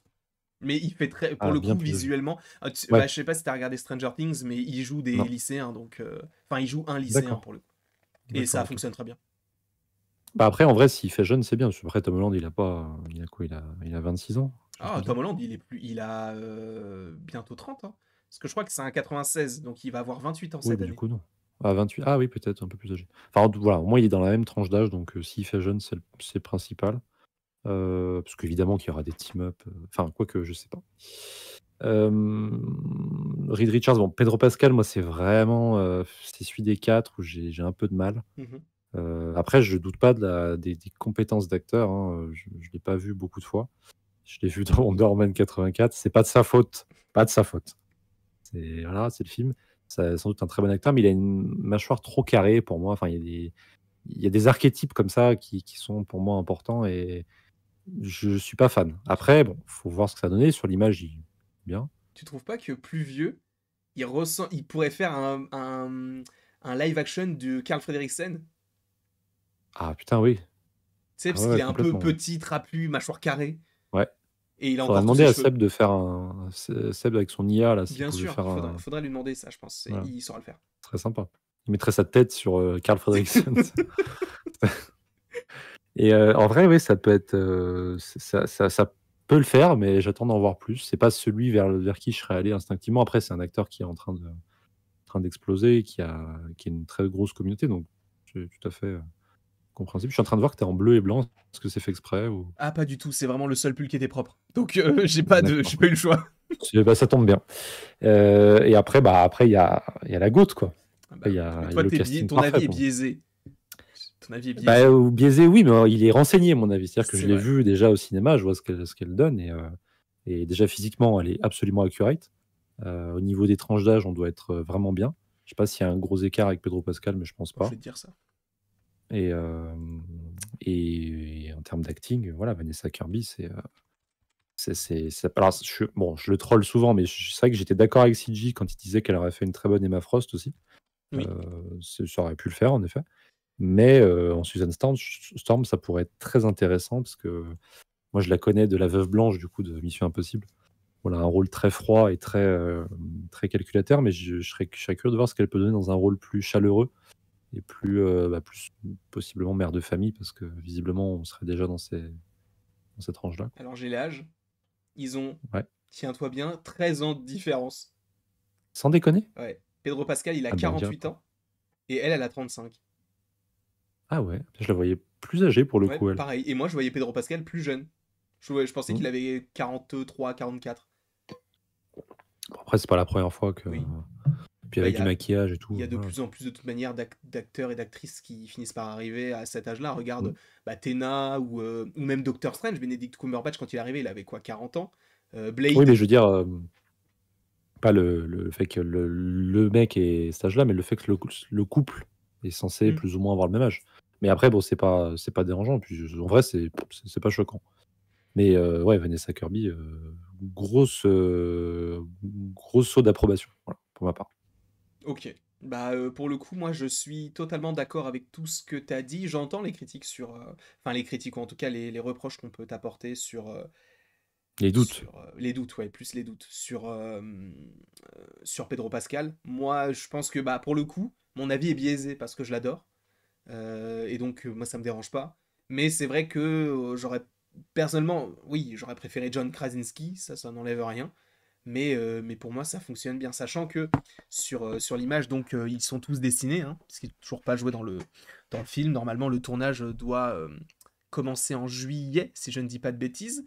Mais il fait pour Ah, le bien coup plus âgé. visuellement, bah, Ouais, je sais pas si t'as regardé Stranger Things, mais il joue des non. lycéens, donc enfin il joue un lycéen D'accord. pour le coup. Et D'accord, ça ok. fonctionne très bien. Bah après, en vrai, s'il fait jeune, c'est bien. Parce que après, Tom Holland, il a quoi? Il a 26 ans, quelque chose Ah, comme ça. Tom Holland, il a bientôt 30 ans. Parce que je crois que c'est un 96, donc il va avoir 28 ans Oui, cette bah du année. coup, non. Ah, 28. Ah oui, peut-être un peu plus âgé. Enfin, voilà, au moins, il est dans la même tranche d'âge, donc s'il fait jeune, c'est le principal. Parce qu'évidemment qu'il y aura des team-up. Enfin, quoique, je sais pas. Reed Richards, bon, Pedro Pascal, moi, c'est vraiment c'est celui des 4 où j'ai un peu de mal. Mhm. Après, je doute pas des compétences d'acteur, hein, je l'ai pas vu beaucoup de fois. Je l'ai vu dans Wonder Woman 84, c'est pas de sa faute, pas de sa faute. Voilà, c'est le film. C'est sans doute un très bon acteur, mais il a une mâchoire trop carrée pour moi. Enfin, il y a des archétypes comme ça qui sont pour moi importants et je suis pas fan. Après, bon, faut voir ce que ça a donné. Sur l'image, il bien. Tu trouves pas que plus vieux, il pourrait faire un live action de Carl Fredricksen? Ah putain, oui. Tu sais, Ah parce ouais, qu'il ouais, est un peu complètement. petit, trapu, mâchoire carrée, Ouais. et il a Faudrait encore tous demander ses à cheveux. Seb de faire Seb avec son IA là, s'il Bien pouvait sûr, faire un. faudrait lui demander ça, je pense. Voilà, Il saura le faire. très sympa. Il mettrait sa tête sur Carl Fredricksen. Et en vrai, oui, ça peut être, ça peut le faire, mais j'attends d'en voir plus. C'est pas celui vers qui je serais allé instinctivement. Après, c'est un acteur qui est en train d'exploser, qui a une très grosse communauté, donc c'est tout à fait compréhensible. Je suis en train de voir que tu es en bleu et blanc. Est-ce que c'est fait exprès ou... Ah, pas du tout, c'est vraiment le seul pull qui était propre. Donc, j'ai D'accord. pas eu le choix. Bah, ça tombe bien. Et après, il y a la GOAT, quoi. Ah Après, bah, il y mais a toi, le casting ton avis parfait est pour moi. biaisé. Ton avis est biaisé. Bah, biaisé, oui, mais il est renseigné, mon avis. C'est-à-dire que je C'est l'ai vrai. vu déjà au cinéma, je vois ce qu'elle donne, et déjà physiquement, elle est absolument accurate. Au niveau des tranches d'âge, on doit être vraiment bien. Je sais pas s'il y a un gros écart avec Pedro Pascal, mais je pense Bon, je pas. vais te dire ça. Et, en termes d'acting, voilà, Vanessa Kirby, alors, je le troll souvent, mais c'est vrai que j'étais d'accord avec CG quand il disait qu'elle aurait fait une très bonne Emma Frost aussi. Oui. Ça aurait pu le faire, en effet. Mais en Susan Storm, ça pourrait être très intéressant parce que moi, je la connais de la Veuve Blanche, du coup, de Mission Impossible. Voilà, un rôle très froid et très calculateur, mais je serais curieux de voir ce qu'elle peut donner dans un rôle plus chaleureux et plus possiblement mère de famille, parce que visiblement, on serait déjà dans cette tranche-là. Alors, j'ai l'âge. Ils ont, Ouais. tiens-toi bien, 13 ans de différence. Sans déconner? Ouais. Pedro Pascal, il a Ah ben, on dirait 48 pas. ans. Et elle a 35. Ah ouais, je la voyais plus âgée pour le Ouais, coup, elle. pareil. Et moi, je voyais Pedro Pascal plus jeune. Je pensais Hmm. qu'il avait 43, 44. Bon, après, c'est pas la première fois que. Oui. Puis Bah, avec du maquillage et il y tout. a de Voilà. plus en plus de toute manière d'acteurs et d'actrices qui finissent par arriver à cet âge-là. Regarde, Hmm. Tena ou même Doctor Strange. Benedict Cumberbatch, quand il est arrivé, il avait quoi, 40 ans. Oui, Blade. mais je veux dire, pas le fait que le mec ait cet âge-là, mais le fait que le couple est censé Hmm. plus ou moins avoir le même âge. Mais après, bon, c'est pas dérangeant. Puis en vrai, c'est pas choquant. Mais ouais, Vanessa Kirby, grosse saut d'approbation, voilà, pour ma part. Ok. Bah, pour le coup, moi, je suis totalement d'accord avec tout ce que tu as dit. J'entends les critiques sur... Enfin, les critiques, ou en tout cas les reproches qu'on peut t'apporter Les doutes. sur les doutes, ouais, plus les doutes, sur Pedro Pascal. Moi, je pense que, bah, pour le coup, mon avis est biaisé parce que je l'adore. Et donc, moi, ça me dérange pas. Mais c'est vrai que j'aurais... Personnellement, oui, j'aurais préféré John Krasinski, ça n'enlève rien. Mais pour moi, ça fonctionne bien, sachant que sur l'image, donc ils sont tous dessinés, hein, parce qu'il n'est toujours pas joué dans le film. Normalement, le tournage doit commencer en juillet, si je ne dis pas de bêtises.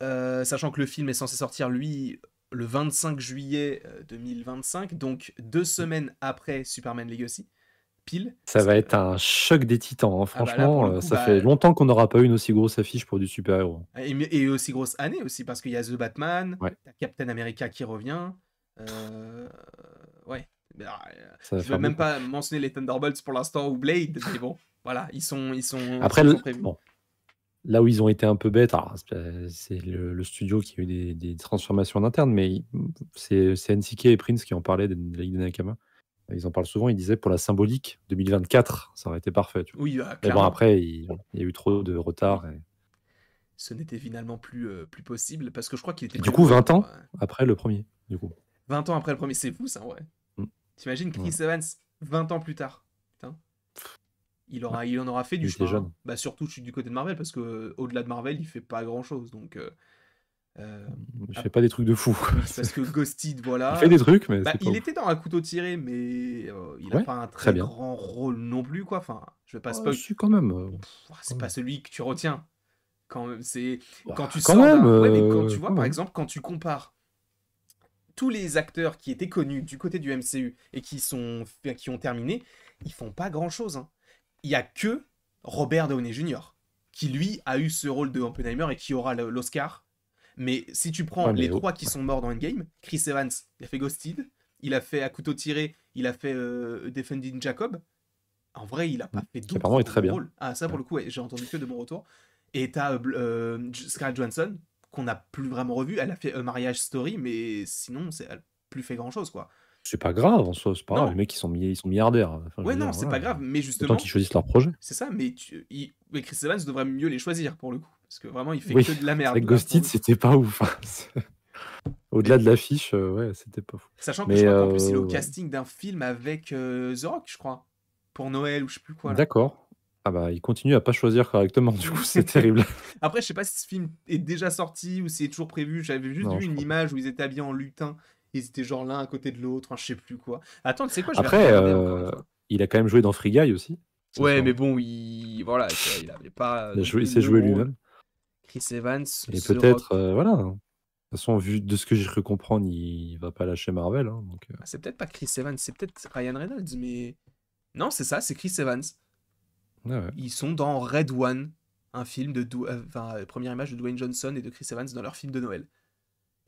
Sachant que le film est censé sortir, lui, le 25 juillet 2025, donc 2 semaines après Superman Legacy, pile. Ça va être un choc des titans, hein. Ah bah là, pour le Franchement, coup, ça bah, fait longtemps qu'on n'aura pas eu une aussi grosse affiche pour du super-héros. et aussi grosse année aussi, parce qu'il y a The Batman, Ouais, t'as Captain America qui revient. Euh, ouais. Bah, ça va je veux faire même beaucoup. pas mentionner les Thunderbolts pour l'instant ou Blade, mais bon, voilà, Après, ils sont prévus. bon, là où ils ont été un peu bêtes, alors, c'est le studio qui a eu des transformations en interne, mais c'est NCK et Prince qui en parlaient de la Ligue des Nakama. Ils en parlent souvent, ils disaient pour la symbolique, 2024, ça aurait été parfait. Tu vois. Oui, Mais bon, clairement. après, il y a eu trop de retard. Oui. Ce n'était finalement plus possible, parce que je crois qu'il était Et du coup, prévu 20 pour ans après le premier, du coup. 20 ans après le premier. C'est fou, ça, ouais. Mm. T'imagines Chris Voilà. Evans 20 ans plus tard. Putain. Ouais, Il en aura fait du il était chemin, hein. jeune. Bah, surtout, je suis du côté de Marvel, parce que au-delà de Marvel, il fait pas grand-chose, donc... euh, Il ah, fait pas des trucs de fou. oui, parce que Ghosted, Il fait voilà. des trucs, mais Bah, c'est pas il ouf. était dans Un couteau tiré, mais il a Ouais, pas un très très bien. grand rôle non plus, quoi. Enfin, je vais pas spoil. Si, quand même. C'est Quand pas même. celui que tu retiens. C'est quand tu Quand sors même, d'un. Ouais, mais quand tu vois, quand par même. exemple, quand tu compares tous les acteurs qui étaient connus du côté du MCU et qui ont terminé, ils font pas grand-chose, hein. Il y a que Robert Downey Jr. qui lui a eu ce rôle de Oppenheimer et qui aura l'Oscar. Mais si tu prends Ouais, les mais trois qui sont morts dans Endgame, Chris Evans, il a fait Ghosted, il a fait À couteau tiré, il a fait Defending Jacob. En vrai, il a pas fait qui apparemment d'autres est très gros bien. rôles. Ah, ça pour Ouais. le coup, ouais, j'ai entendu que de bons retours. Et t'as Scarlett Johansson, qu'on n'a plus vraiment revu. Elle a fait A Marriage Story, mais sinon, elle n'a plus fait grand chose, quoi. C'est pas grave en soi, c'est pas grave. Non, Les mecs, ils sont milliardaires. Enfin, je ouais, veux non, dire, c'est voilà. pas grave, mais Autant qu'ils justement, choisissent leur projet. c'est ça, mais Chris Evans devrait mieux les choisir pour le coup. Parce que vraiment, il fait Oui, que de la c'est vrai merde que là pour Ghosted, le coup. c'était pas ouf, hein. Mais Au-delà de l'affiche, ouais, c'était pas fou. sachant que je Mais crois qu'en plus, il est au ouais. casting d'un film avec The Rock, je crois. Pour Noël ou je sais plus quoi là. D'accord. Ah bah, il continue à pas choisir correctement, du coup, c'est terrible. Après, je sais pas si ce film est déjà sorti ou si c'est toujours prévu. J'avais juste Non, vu je une crois pas. image où ils étaient habillés en lutin. Ils étaient genre l'un à côté de l'autre, hein, je sais plus quoi. Attends, tu sais quoi, je vais Après, regarder encore une fois. il a quand même joué dans Free Guy aussi, Ouais, mais accessoirement. bon, voilà, tu vois, il avait pas non Il plus s'est le joué rôle. lui-même. Chris Evans, Et The Rock. peut-être, voilà, hein. De toute façon, vu de ce que j'ai cru comprendre, il va pas lâcher Marvel, hein, donc Ah, c'est peut-être pas Chris Evans, c'est peut-être Ryan Reynolds, mais non, c'est ça, c'est Chris Evans. ouais, ouais. Ils sont dans Red One, un film de première image de Dwayne Johnson et de Chris Evans dans leur film de Noël.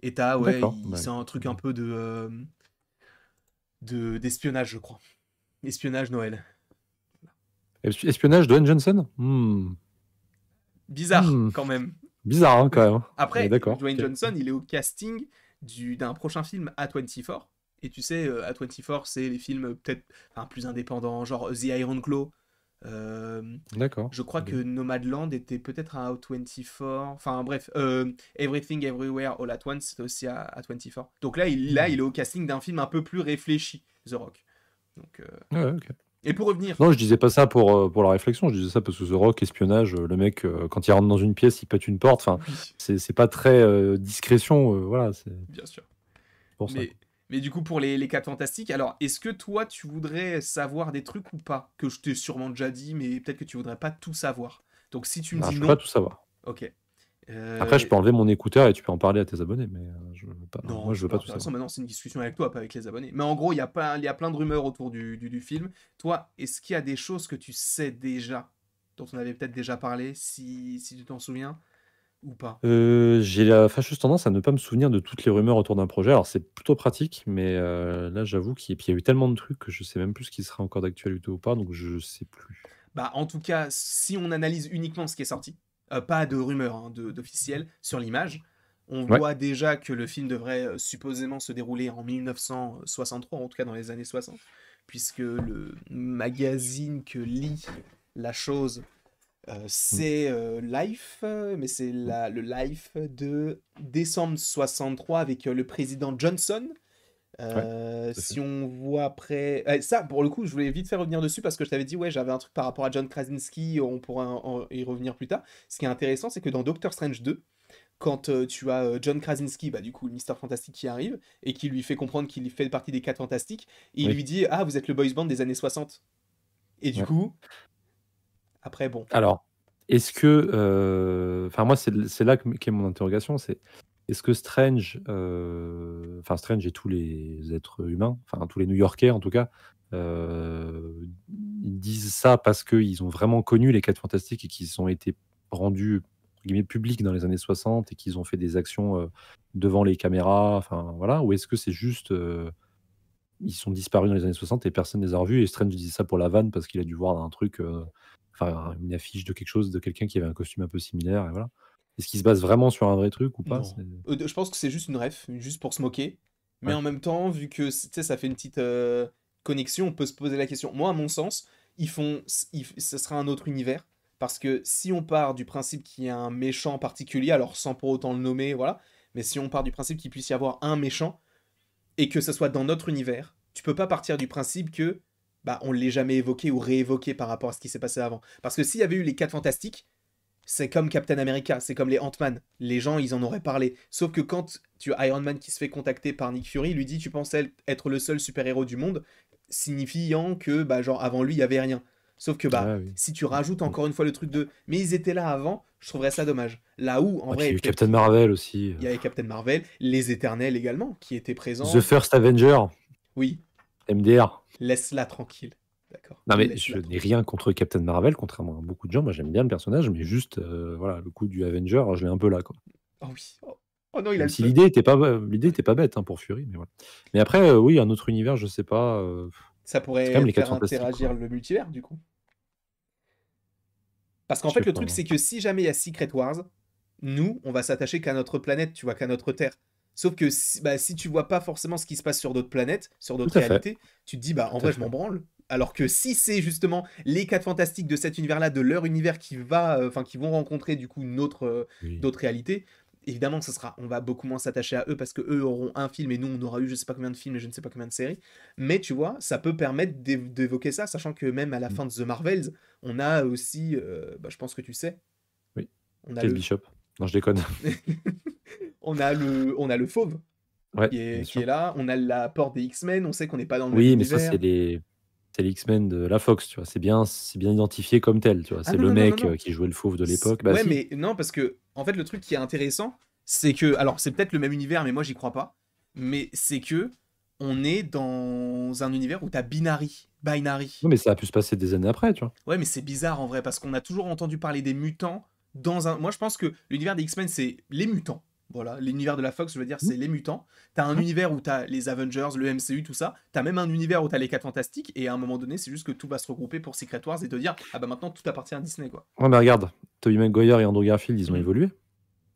Et ouais, D'accord, bah, c'est un écoute, truc un peu d'espionnage, je crois. Espionnage Noël. espionnage, Dwayne Johnson? Bizarre, Mmh. quand même. Bizarre, hein, quand même. Mais Après, d'accord, Dwayne OK. Johnson, il est au casting d'un prochain film A24. Et tu sais, A24, c'est les films peut-être plus indépendants, genre The Iron Claw. Euh, D'accord, je crois OK. que Nomadland était peut-être un A24. Enfin bref, Everything Everywhere All at Once, c'était aussi à A24. Donc là, il Mmh. est au casting d'un film un peu plus réfléchi, The Rock. Donc, Ouais, ouais, OK. et pour revenir, Non, je disais pas ça pour la réflexion, je disais ça parce que The Rock, espionnage, le mec, quand il rentre dans une pièce, il pète une porte, enfin, oui, c'est pas très, discrétion, voilà, c'est bien sûr. pour ça, Mais, quoi. mais du coup, pour les 4 fantastiques, alors est-ce que toi, tu voudrais savoir des trucs ou pas? Que je t'ai sûrement déjà dit, mais peut-être que tu voudrais pas tout savoir. Donc si tu me Ah, dis je peux pas non, tout savoir. ok. Après, je peux enlever mon écouteur et tu peux en parler à tes abonnés, mais je veux pas Non, moi, je c'est veux pas pas tout intéressant. savoir. Maintenant, c'est une discussion avec toi, pas avec les abonnés. Mais en gros, il y a plein de rumeurs autour du film. Toi, est-ce qu'il y a des choses que tu sais déjà, dont on avait peut-être déjà parlé, si tu t'en souviens, ou pas? J'ai la fâcheuse tendance à ne pas me souvenir de toutes les rumeurs autour d'un projet. Alors c'est plutôt pratique, mais là, j'avoue qu'il y a eu tellement de trucs que je sais même plus ce qui sera encore d'actualité ou pas, donc je sais plus. Bah, en tout cas, si on analyse uniquement ce qui est sorti, pas de rumeurs hein, d'officiel sur l'image, on Ouais, voit déjà que le film devrait supposément se dérouler en 1963, en tout cas dans les années 60, puisque le magazine que lit la chose, mmh, c'est Life, mais c'est mmh, le Life de décembre 63 avec le président Johnson. ouais, tout à fait. Si on voit après. Ça, pour le coup, je voulais vite faire revenir dessus parce que je t'avais dit, ouais, j'avais un truc par rapport à John Krasinski, on pourra y revenir plus tard. Ce qui est intéressant, c'est que dans Doctor Strange 2, quand tu as John Krasinski, bah, du coup, le Mister Fantastique qui arrive et qui lui fait comprendre qu'il fait partie des 4 Fantastiques, et il Oui, lui dit, ah, vous êtes le boys band des années 60. Et du ouais. coup, après, bon. Alors, est-ce que, enfin moi, c'est là qu'est mon interrogation, c'est est-ce que Strange, enfin Strange et tous les êtres humains, enfin tous les New-Yorkais en tout cas, ils disent ça parce qu'ils ont vraiment connu les 4 Fantastiques et qu'ils ont été rendus entre guillemets «publics» dans les années 60 et qu'ils ont fait des actions, devant les caméras, enfin voilà? Ou est-ce que c'est juste, ils sont disparus dans les années 60 et personne ne les a revus et Strange disait ça pour la vanne parce qu'il a dû voir un truc, enfin une affiche de quelque chose, de quelqu'un qui avait un costume un peu similaire et voilà. Est-ce qu'il se base vraiment sur un vrai truc ou pas? Non. Je pense que c'est juste une ref, juste pour se moquer. Mais Ouais, en même temps, vu que tu sais, ça fait une petite connexion, on peut se poser la question. Moi, à mon sens, ce sera un autre univers. Parce que si on part du principe qu'il y a un méchant particulier, alors sans pour autant le nommer, voilà, mais si on part du principe qu'il puisse y avoir un méchant et que ce soit dans notre univers, tu peux pas partir du principe que bah on l'ait jamais évoqué ou réévoqué par rapport à ce qui s'est passé avant. Parce que s'il y avait eu les 4 fantastiques, c'est comme Captain America, c'est comme les Ant-Man. Les gens, ils en auraient parlé. Sauf que quand tu as Iron Man qui se fait contacter par Nick Fury, il lui dit tu pensais être le seul super-héros du monde, signifiant que bah genre avant lui, il y avait rien. Sauf que bah ouais, oui. si tu rajoutes Mmh. encore une fois le truc de mais ils étaient là avant, je trouverais ça dommage. Là où en Ouais, puis il vrai y a eu peut-être Captain qu'il Marvel aussi, y avait Captain Marvel, les Éternels également qui étaient The présents. First Avenger, Oui, MDR. laisse-la tranquille. D'accord. Non mais je Laisse-la n'ai tranquille. rien contre Captain Marvel, contrairement à beaucoup de gens. Moi, j'aime bien le personnage, mais juste, voilà, le coup du Avenger, je l'ai un peu là, quoi. Oh oui. Oh, oh non, il a Même le si feu. l'idée était pas bête, hein, pour Fury, mais voilà. Mais après, oui, un autre univers, je sais pas, Ça c'est quand même pourrait les 4 faire Fantastiques, interagir quoi. le multivers du coup. Parce qu'en Je fait, sais le pas, truc, moi. c'est que si jamais il y a Secret Wars, nous, on va s'attacher qu'à notre planète, tu vois, qu'à notre Terre. Sauf que si tu vois pas forcément ce qui se passe sur d'autres planètes, sur Tout d'autres à fait, réalités, tu te dis, bah en tout à vrai, je fait. m'en branle. Alors que si c'est justement les 4 fantastiques de cet univers-là, de leur univers qui vont rencontrer du coup une autre, Oui. d'autres réalités, évidemment, on va beaucoup moins s'attacher à eux parce que eux auront un film et nous, on aura eu je sais pas combien de films et je ne sais pas combien de séries. Mais tu vois, ça peut permettre d'évoquer ça, sachant que même à la Mmh. fin de The Marvels, on a aussi, bah, je pense que tu sais, Oui. on a Kate le, Bishop. Non, je déconne. on a le fauve Ouais, bien qui est sûr. là, on a l'apport des X-Men, on sait qu'on n'est pas dans le même Oui, mais ça, univers. c'est les X-Men de la Fox, tu vois? C'est bien identifié comme tel, tu vois? Ah C'est non, le non, non, non, mec, non. qui jouait le fauve de l'époque. Bah Ouais, si. mais non, parce que, en fait, le truc qui est intéressant, c'est que, alors, c'est peut-être le même univers, mais moi, j'y crois pas. Mais c'est que, on est dans un univers où t'as Binary. Non, Binary. mais ça a pu se passer des années après, tu vois? Ouais, mais c'est bizarre en vrai, parce qu'on a toujours entendu parler des mutants dans un. Moi, je pense que l'univers des X-Men, c'est les mutants. Voilà, l'univers de la Fox, je veux dire, Mmh. c'est les mutants. T'as un Ouais. univers où t'as les Avengers, le MCU, tout ça. T'as même un univers où t'as les 4 Fantastiques, et à un moment donné, c'est juste que tout va se regrouper pour Secret Wars et te dire, ah bah maintenant tout appartient à Disney, quoi. Ouais, mais regarde, Tobey Maguire et Andrew Garfield, ils ont Mhm. évolué.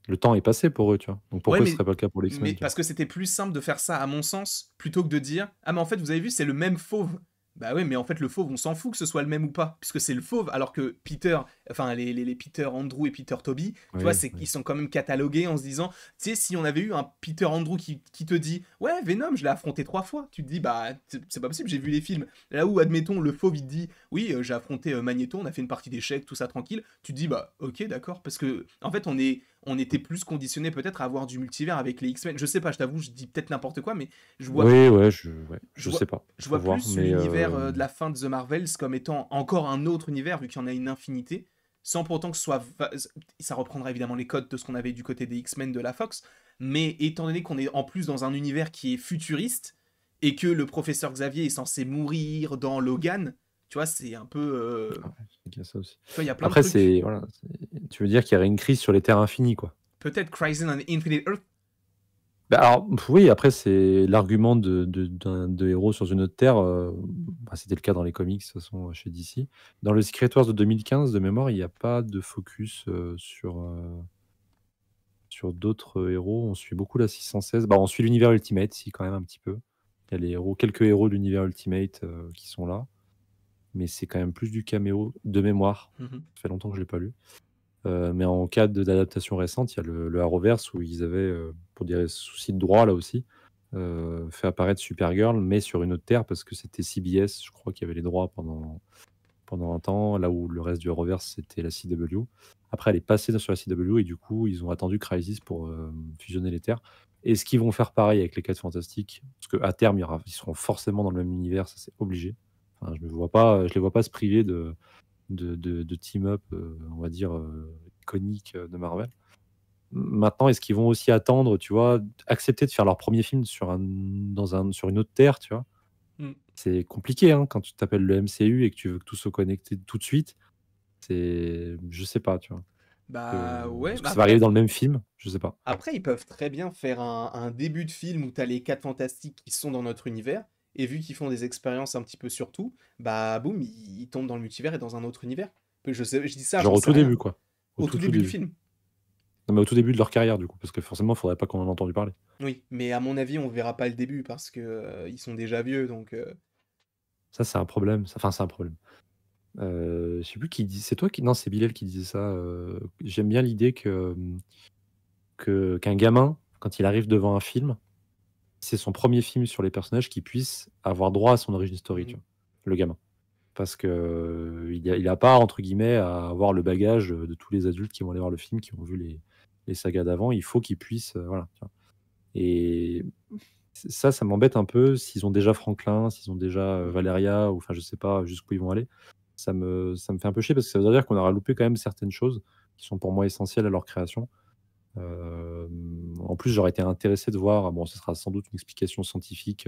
Le temps est passé pour eux, tu vois? Donc Ouais, pourquoi ce serait pas le cas pour les mais X-Men, tu vois? parce que c'était plus simple de faire ça, à mon sens, plutôt que de dire ah, mais en fait, vous avez vu, c'est le même fauve. Bah ouais, mais en fait, le fauve, on s'en fout que ce soit le même ou pas, puisque c'est le fauve, alors que Peter, enfin, les Peter Andrew et Peter Toby, tu vois, Oui, c'est, oui. ils sont quand même catalogués en se disant, tu sais, si on avait eu un Peter Andrew qui te dit, ouais, Venom, je l'ai affronté 3 fois, tu te dis, bah, c'est pas possible, j'ai vu les films. Là où, admettons, le fauve, il te dit, oui, j'ai affronté Magneto, on a fait une partie d'échecs, tout ça tranquille, tu te dis, bah, ok, d'accord, parce que, en fait, on était plus conditionné peut-être à avoir du multivers avec les X-Men. Je sais pas, je t'avoue, je dis peut-être n'importe quoi, mais je vois, Oui, ouais, je je vois, sais pas. je Faut vois voir, plus mais l'univers de la fin de The Marvels comme étant encore un autre univers, vu qu'il y en a une infinité, sans pour autant que ce soit. Ça reprendra évidemment les codes de ce qu'on avait du côté des X-Men de la Fox, mais étant donné qu'on est en plus dans un univers qui est futuriste, et que le professeur Xavier est censé mourir dans Logan, tu vois, c'est un peu. ouais, il y a ça aussi. Tu vois, il y a plein de Après, trucs. c'est voilà, tu veux dire qu'il y aurait une crise sur les terres infinies, quoi? Peut-être Crisis on Infinite Earth. Bah, alors, oui, après, c'est l'argument de héros sur une autre terre, bah, c'était le cas dans les comics, de toute façon, chez DC. Dans le Secret Wars de 2015, de mémoire, il y a pas de focus, sur d'autres, héros. On suit beaucoup la 616. Bah, on suit l'univers Ultimate, si, quand même, un petit peu. Il y a les héros quelques héros de l'univers Ultimate, qui sont là, mais c'est quand même plus du caméo, de mémoire. Mhm. Ça fait longtemps que je l'ai pas lu. Mais en cas d'adaptation récente, il y a le Arrowverse où ils avaient, pour des soucis de droit là aussi, fait apparaître Supergirl, mais sur une autre terre parce que c'était CBS, je crois, qui avait les droits pendant un temps, là où le reste du Arrowverse c'était la CW. Après, elle est passée sur la CW et du coup, ils ont attendu Crisis pour fusionner les terres. Est-ce qu'ils vont faire pareil avec les 4 Fantastiques? Parce qu'à terme, ils seront forcément dans le même univers, ça c'est obligé. Enfin, je les vois pas se priver de team-up, on va dire, iconiques, de Marvel. Maintenant, est-ce qu'ils vont aussi attendre, tu vois, accepter de faire leur premier film sur une autre terre, tu vois? Mm. C'est compliqué, hein, quand tu t'appelles le MCU et que tu veux que tout soit connecté tout de suite. Je sais pas, tu vois? Bah ouais, Est-ce que mais ça va arriver après, dans le même film? Je sais pas. après, ils peuvent très bien faire un début de film où t'as les 4 fantastiques qui sont dans notre univers, et vu qu'ils font des expériences un petit peu sur tout, bah boum, ils tombent dans le multivers et dans un autre univers. Je sais, je dis ça, Genre j'en au sais tout rien. début, quoi. Au Au tout tout début du début. film. Non, mais au tout début de leur carrière, du coup, parce que forcément, il faudrait pas qu'on en ait entendu parler. Oui, mais à mon avis, on verra pas le début parce que ils sont déjà vieux, donc. Ça, c'est un problème, ça enfin, c'est un problème. Je sais plus qui dit c'est toi qui non, c'est Bilal qui disait ça, j'aime bien l'idée qu'un gamin, quand il arrive devant un film, c'est son premier film sur les personnages, qu'il puisse avoir droit à son origin story, tu Mhm. vois? Le gamin. Parce que, il a pas entre guillemets à avoir le bagage, de tous les adultes qui vont aller voir le film, qui ont vu les sagas d'avant. Il faut qu'il puisse, voilà, tu vois? Et ça m'embête un peu s'ils ont déjà Franklin, s'ils ont déjà, Mhm. Valeria ou enfin je sais pas jusqu'où ils vont aller. Ça me fait un peu chier parce que ça veut dire qu'on aura loupé quand même certaines choses qui sont pour moi essentielles à leur création. En plus, j'aurais été intéressé de voir, bon, ce sera sans doute une explication scientifique,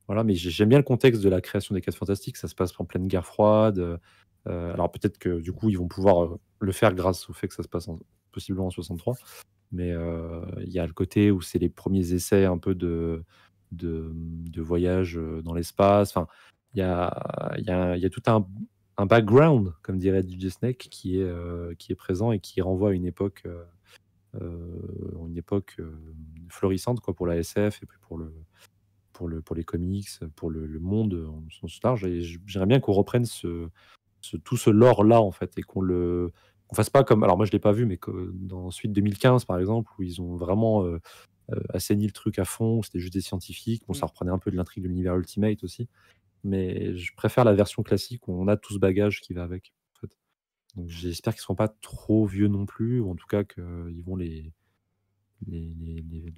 voilà, mais j'aime bien le contexte de la création des 4 Fantastiques. Ça se passe en pleine guerre froide, alors peut-être que du coup, ils vont pouvoir, le faire grâce au fait que ça se passe possiblement en 63. Mais, il y a le côté où c'est les premiers essais un peu de voyage, dans l'espace. Enfin, il y a tout un background, comme dirait DJ Snake, qui est présent et qui renvoie à une époque, florissante quoi, pour la SF et puis pour les comics, pour le monde, en sens large et j'aimerais bien qu'on reprenne tout ce lore-là, en fait et qu'on qu'on fasse pas comme, alors moi je l'ai pas vu, mais que dans Suite 2015 par exemple, où ils ont vraiment assaini le truc à fond, c'était juste des scientifiques. Bon, Mm. ça reprenait un peu de l'intrigue de l'univers Ultimate aussi, mais je préfère la version classique où on a tout ce bagage qui va avec, en fait. Donc j'espère qu'ils seront pas trop vieux non plus, ou en tout cas qu'ils vont les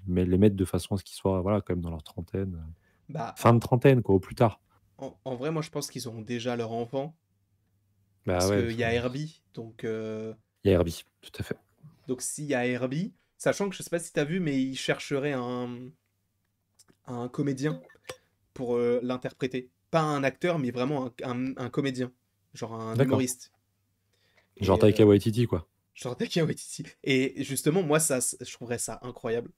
mettre de façon à ce qu'ils soient, voilà, quand même dans leur trentaine, Bah, fin de trentaine, quoi, au plus tard. en vrai, moi, je pense qu'ils auront déjà leur enfant, Bah parce ouais, qu'il y a Herbie, il y a Herbie, tout à fait. donc s'il y a Herbie, sachant que je sais pas si t'as vu, mais ils chercheraient un comédien pour l'interpréter. Pas un acteur, mais vraiment un comédien, genre un D'accord. humoriste. Genre Et Taika Waititi, quoi. genre Taika Waititi. Et justement, moi, je trouverais ça incroyable.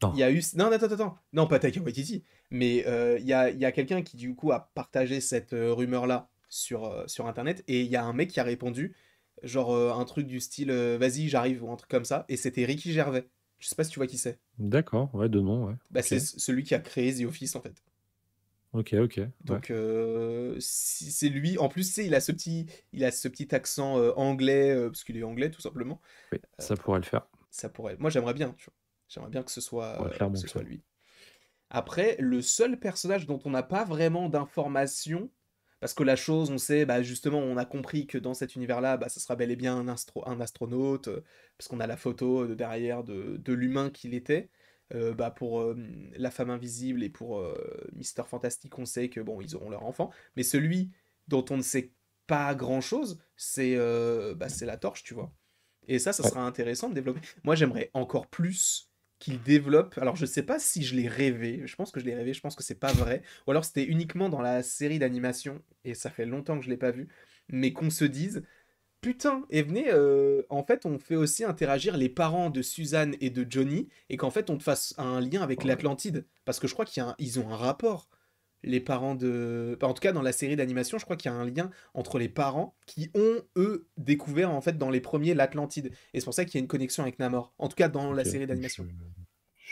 Non, Il y a eu... Non, attends, attends, attends. Non, pas Taika Waititi. Mais il y a quelqu'un qui, du coup, a partagé cette rumeur-là sur Internet. Et il y a un mec qui a répondu, genre un truc du style vas-y, j'arrive, ou un truc comme ça. Et c'était Ricky Gervais. Je sais pas si tu vois qui c'est. d'accord, ouais, de nom, ouais. Bah, OK. c'est celui qui a créé The Office, en fait. OK, OK, ouais. Donc, si c'est lui. En plus, tu sais, il a ce petit accent anglais, parce qu'il est anglais, tout simplement. Oui, Euh, ça pourrait le faire. Ça pourrait. Moi, j'aimerais bien, tu vois. J'aimerais bien Ouais, que clairement ce que soit ça. lui. Après, le seul personnage dont on n'a pas vraiment d'informations, parce que la chose, on sait, bah, justement, on a compris que dans cet univers-là, bah, ça sera bel et bien un astronaute, parce qu'on a la photo de derrière de l'humain qu'il était. Bah, pour la femme invisible et pour Mister Fantastique, on sait que bon, ils auront leur enfant. Mais celui dont on ne sait pas grand-chose, c'est la torche, tu vois. Et ça Ouais. sera intéressant de développer. Moi, j'aimerais encore plus qu'il développe. Alors, je sais pas si je l'ai rêvé. Je pense que je l'ai rêvé. Je pense que c'est pas vrai. Ou alors, c'était uniquement dans la série d'animation. Et ça fait longtemps que je l'ai pas vu. Mais qu'on se dise, putain, et venez, en fait, on fait aussi interagir les parents de Suzanne et de Johnny. Et qu'en fait, on te fasse un lien avec l'Atlantide. Parce que je crois qu'ils ont un rapport, les parents de... Enfin, en tout cas, dans la série d'animation, je crois qu'il y a un lien entre les parents qui ont, eux, découvert, en fait, dans les premiers, l'Atlantide. Et c'est pour ça qu'il y a une connexion avec Namor. En tout cas, dans la OK. série Je d'animation.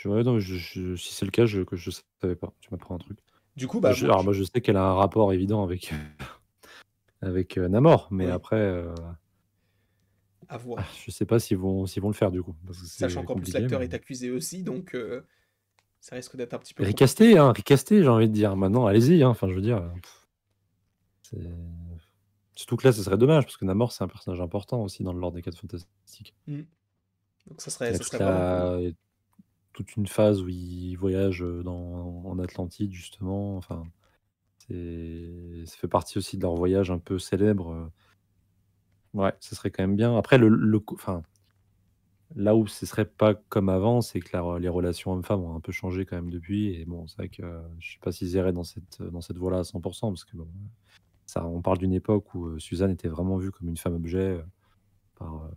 ouais, non, si c'est le cas, je savais pas. Tu m'apprends un truc. Du coup, bah, moi, Alors moi, je sais qu'elle a un rapport évident avec, avec, Namor, mais oui, après, à voir. je sais pas s'ils vont le faire du coup, parce que Sachant c'est qu'en plus, compliqué, l'acteur mais est accusé aussi, donc ça risque d'être un petit peu compliqué. recasté, hein, recasté, j'ai envie de dire. Maintenant, allez-y, hein, enfin, je veux dire, c'est surtout que là, ce serait dommage parce que Namor, c'est un personnage important aussi dans le lore des 4 Fantastiques. Mm. Donc Il y a ça serait vraiment cool. il y a toute une phase où il voyage, en Atlantide justement, enfin, ça fait partie aussi de leur voyage un peu célèbre, ouais, ce serait quand même bien. Après enfin, là où ce serait pas comme avant, c'est que les relations hommes-femmes ont un peu changé quand même depuis, et bon, c'est vrai que, je sais pas s'ils iraient dans cette voie-là à 100, parce que bon, ça, on parle d'une époque où, Suzanne était vraiment vue comme une femme objet, par,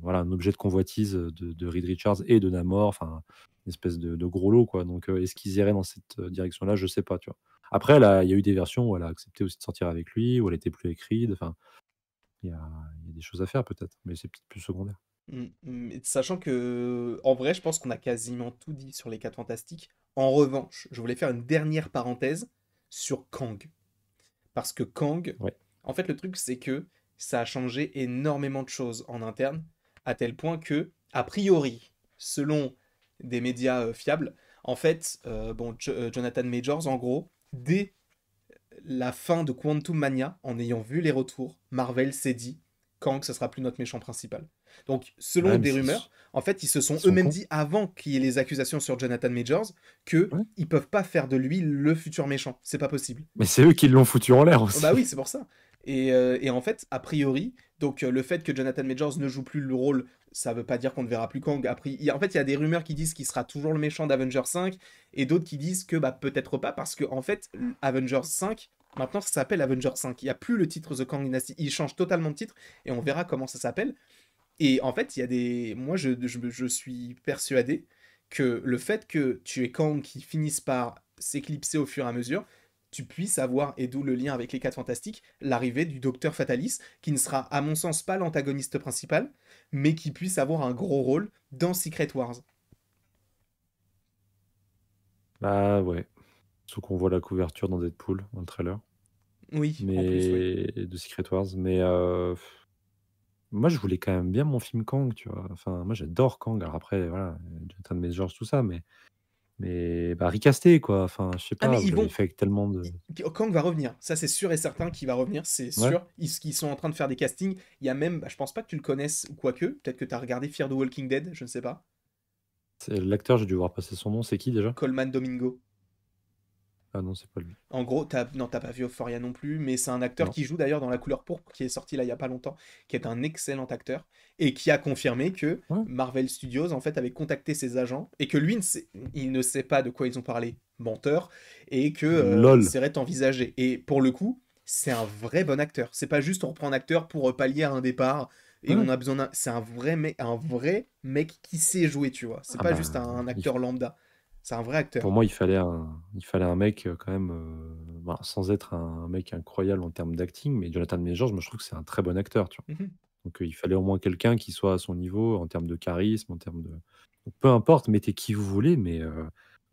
voilà, un objet de convoitise, de Reed Richards et de Namor, enfin, une espèce de gros lot, quoi. Donc, est-ce qu'ils iraient dans cette, direction-là? Je sais pas, tu vois? Après, il y a eu des versions où elle a accepté aussi de sortir avec lui, où elle était plus avec Reed, enfin, il y a des choses à faire peut-être, mais c'est peut-être plus secondaire. Sachant que, en vrai, je pense qu'on a quasiment tout dit sur les 4 fantastiques. En revanche, je voulais faire une dernière parenthèse sur Kang. Parce que Kang, Ouais. en fait, le truc, c'est que ça a changé énormément de choses en interne, à tel point que, a priori, selon des médias fiables, en fait, bon, Jonathan Majors, en gros, dès la fin de Quantum Mania, en ayant vu les retours, Marvel s'est dit, Kang, ce sera plus notre méchant principal. Donc, selon Ouais, mais des rumeurs, en fait, ils se ils sont sont eux-mêmes cons. dit, avant qu'il y ait les accusations sur Jonathan Majors, que Ouais. ils peuvent pas faire de lui le futur méchant. C'est pas possible. Mais c'est eux qui l'ont foutu en l'air Oh bah aussi. oui, c'est pour ça. Et en fait, a priori, donc le fait que Jonathan Majors ne joue plus le rôle, ça veut pas dire qu'on ne verra plus Kang. En fait, il y a des rumeurs qui disent qu'il sera toujours le méchant d'Avengers 5, et d'autres qui disent que bah peut-être pas, parce que en fait, Avengers 5, maintenant ça s'appelle Avengers 5. Il n'y a plus le titre The Kang Dynasty. Il change totalement de titre, et on verra comment ça s'appelle. Et en fait, il y a des. Moi, je suis persuadé que le fait que tu aies Kang qui finisse par s'éclipser au fur et à mesure, tu puisses avoir, et d'où le lien avec les 4 Fantastiques, l'arrivée du Docteur Fatalis, qui ne sera, à mon sens, pas l'antagoniste principal, mais qui puisse avoir un gros rôle dans Secret Wars. Bah, ouais. Sauf qu'on voit la couverture dans Deadpool, dans le trailer, Oui, en plus, oui. mais de Secret Wars, mais, moi, je voulais quand même bien mon film Kang, tu vois? Enfin, moi, j'adore Kang. Alors après, voilà, Jonathan Majors, tout ça, mais bah, recasté, quoi. Enfin, je sais Ah, mais pas, vous ils l'avez vont. fait avec tellement de Kang va revenir. Ça, c'est sûr et certain qu'il va revenir. C'est ouais? sûr. Ils sont en train de faire des castings. Il y a même. Bah, je pense pas que tu le connaisses ou quoique. Peut-être que tu as regardé Fear the Walking Dead. Je ne sais pas. C'est l'acteur, j'ai dû voir passer son nom, c'est qui déjà? Coleman Domingo. Ah non, c'est pas lui. En gros, non, t'as pas vu Euphoria non plus, mais c'est un acteur Non. qui joue d'ailleurs dans La Couleur Pourpre, qui est sorti là il y a pas longtemps, qui est un excellent acteur, et qui a confirmé que Ouais. Marvel Studios en fait avait contacté ses agents, et que lui, il ne sait pas de quoi ils ont parlé, menteur, et que il LOL! serait envisagé. Et pour le coup, c'est un vrai bon acteur. C'est pas juste on reprend un acteur pour pallier à un départ, et on Ouais. a besoin d'un. C'est un vrai mec qui sait jouer, tu vois. C'est Ah pas bah, juste un il acteur lambda. C'est un vrai pour acteur. moi, il fallait un mec, quand même, ben, sans être un mec incroyable en termes d'acting, mais Jonathan Majors, moi, je trouve que c'est un très bon acteur, tu vois? Mhm. Donc, il fallait au moins quelqu'un qui soit à son niveau en termes de charisme, en termes de donc peu importe, mettez qui vous voulez, mais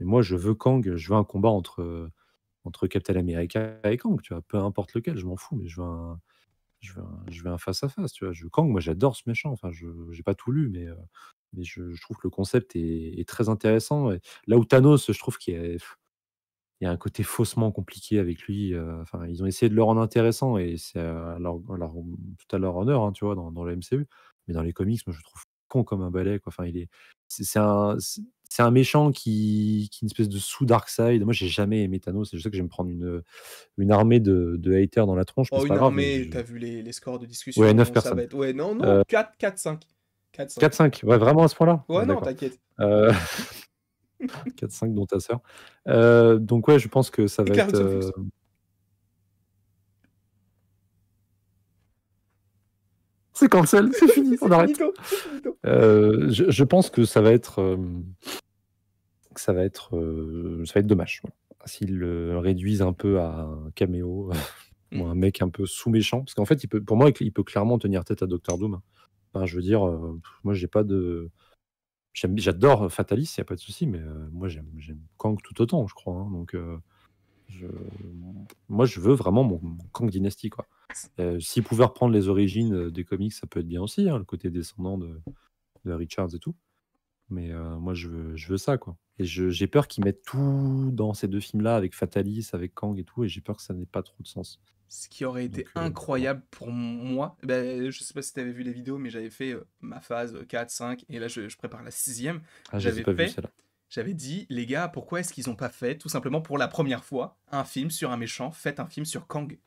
moi, je veux Kang, je veux un combat entre Captain America et Kang, tu vois? Peu importe lequel, je m'en fous, mais je veux un face à face, tu vois? Kang, moi, j'adore ce méchant, enfin, je j'ai pas tout lu, mais je trouve que le concept est très intéressant et là où Thanos, je trouve qu'il y a un côté faussement compliqué avec lui, enfin, ils ont essayé de le rendre intéressant et c'est tout à leur honneur, hein, tu vois, dans le MCU. Mais dans les comics, moi, je le trouve con comme un balai, quoi. Enfin, c'est un méchant qui est une espèce de sous-Darkseid. Moi, j'ai jamais aimé Thanos et je sais que je vais me prendre une armée de haters dans la tronche, mais Oh, c'est une pas grave, mais armée, je t'as vu les scores de ouais, 9 discussion, ça va personnes. être. Ouais, non, non, 4-5. 4-5. 4-5, ouais, vraiment à ce point-là? Ouais, Ouais, non, d'accord. t'inquiète. Heu, 4-5 dont ta sœur. Donc ouais, je pense que ça Et va être, Clarence Sophus. c'est cancel, c'est fini, on C'est arrête. finito, c'est finito. Je pense que ça va être dommage, voilà. S'ils le réduisent un peu à un caméo, ou un Mhm. mec un peu sous-méchant, parce qu'en fait, pour moi, il peut clairement tenir tête à Doctor Doom, hein. Enfin, je veux dire, moi, j'ai pas de j'adore Fatalis, il y a pas de souci, mais moi, j'aime Kang tout autant, je crois, hein, donc je moi, je veux vraiment mon Kang Dynasty, quoi. S'ils pouvaient reprendre les origines, des comics, ça peut être bien aussi, hein, le côté descendant de Richards et tout. Mais moi, je veux ça, quoi. Et j'ai peur qu'ils mettent tout dans ces 2 films-là avec Fatalis, avec Kang et tout, et j'ai peur que ça n'ait pas trop de sens. Ce qui aurait été Donc voilà. incroyable pour moi, ben, je sais pas si t'avais vu les vidéos, mais j'avais fait ma phase 4, 5, et là je prépare la sixième. Ah, je les ai J'avais pas vus fait, celles-là. j'avais dit, les gars, pourquoi est-ce qu'ils ont pas fait, tout simplement pour la première fois, un film sur un méchant, faites un film sur Kang.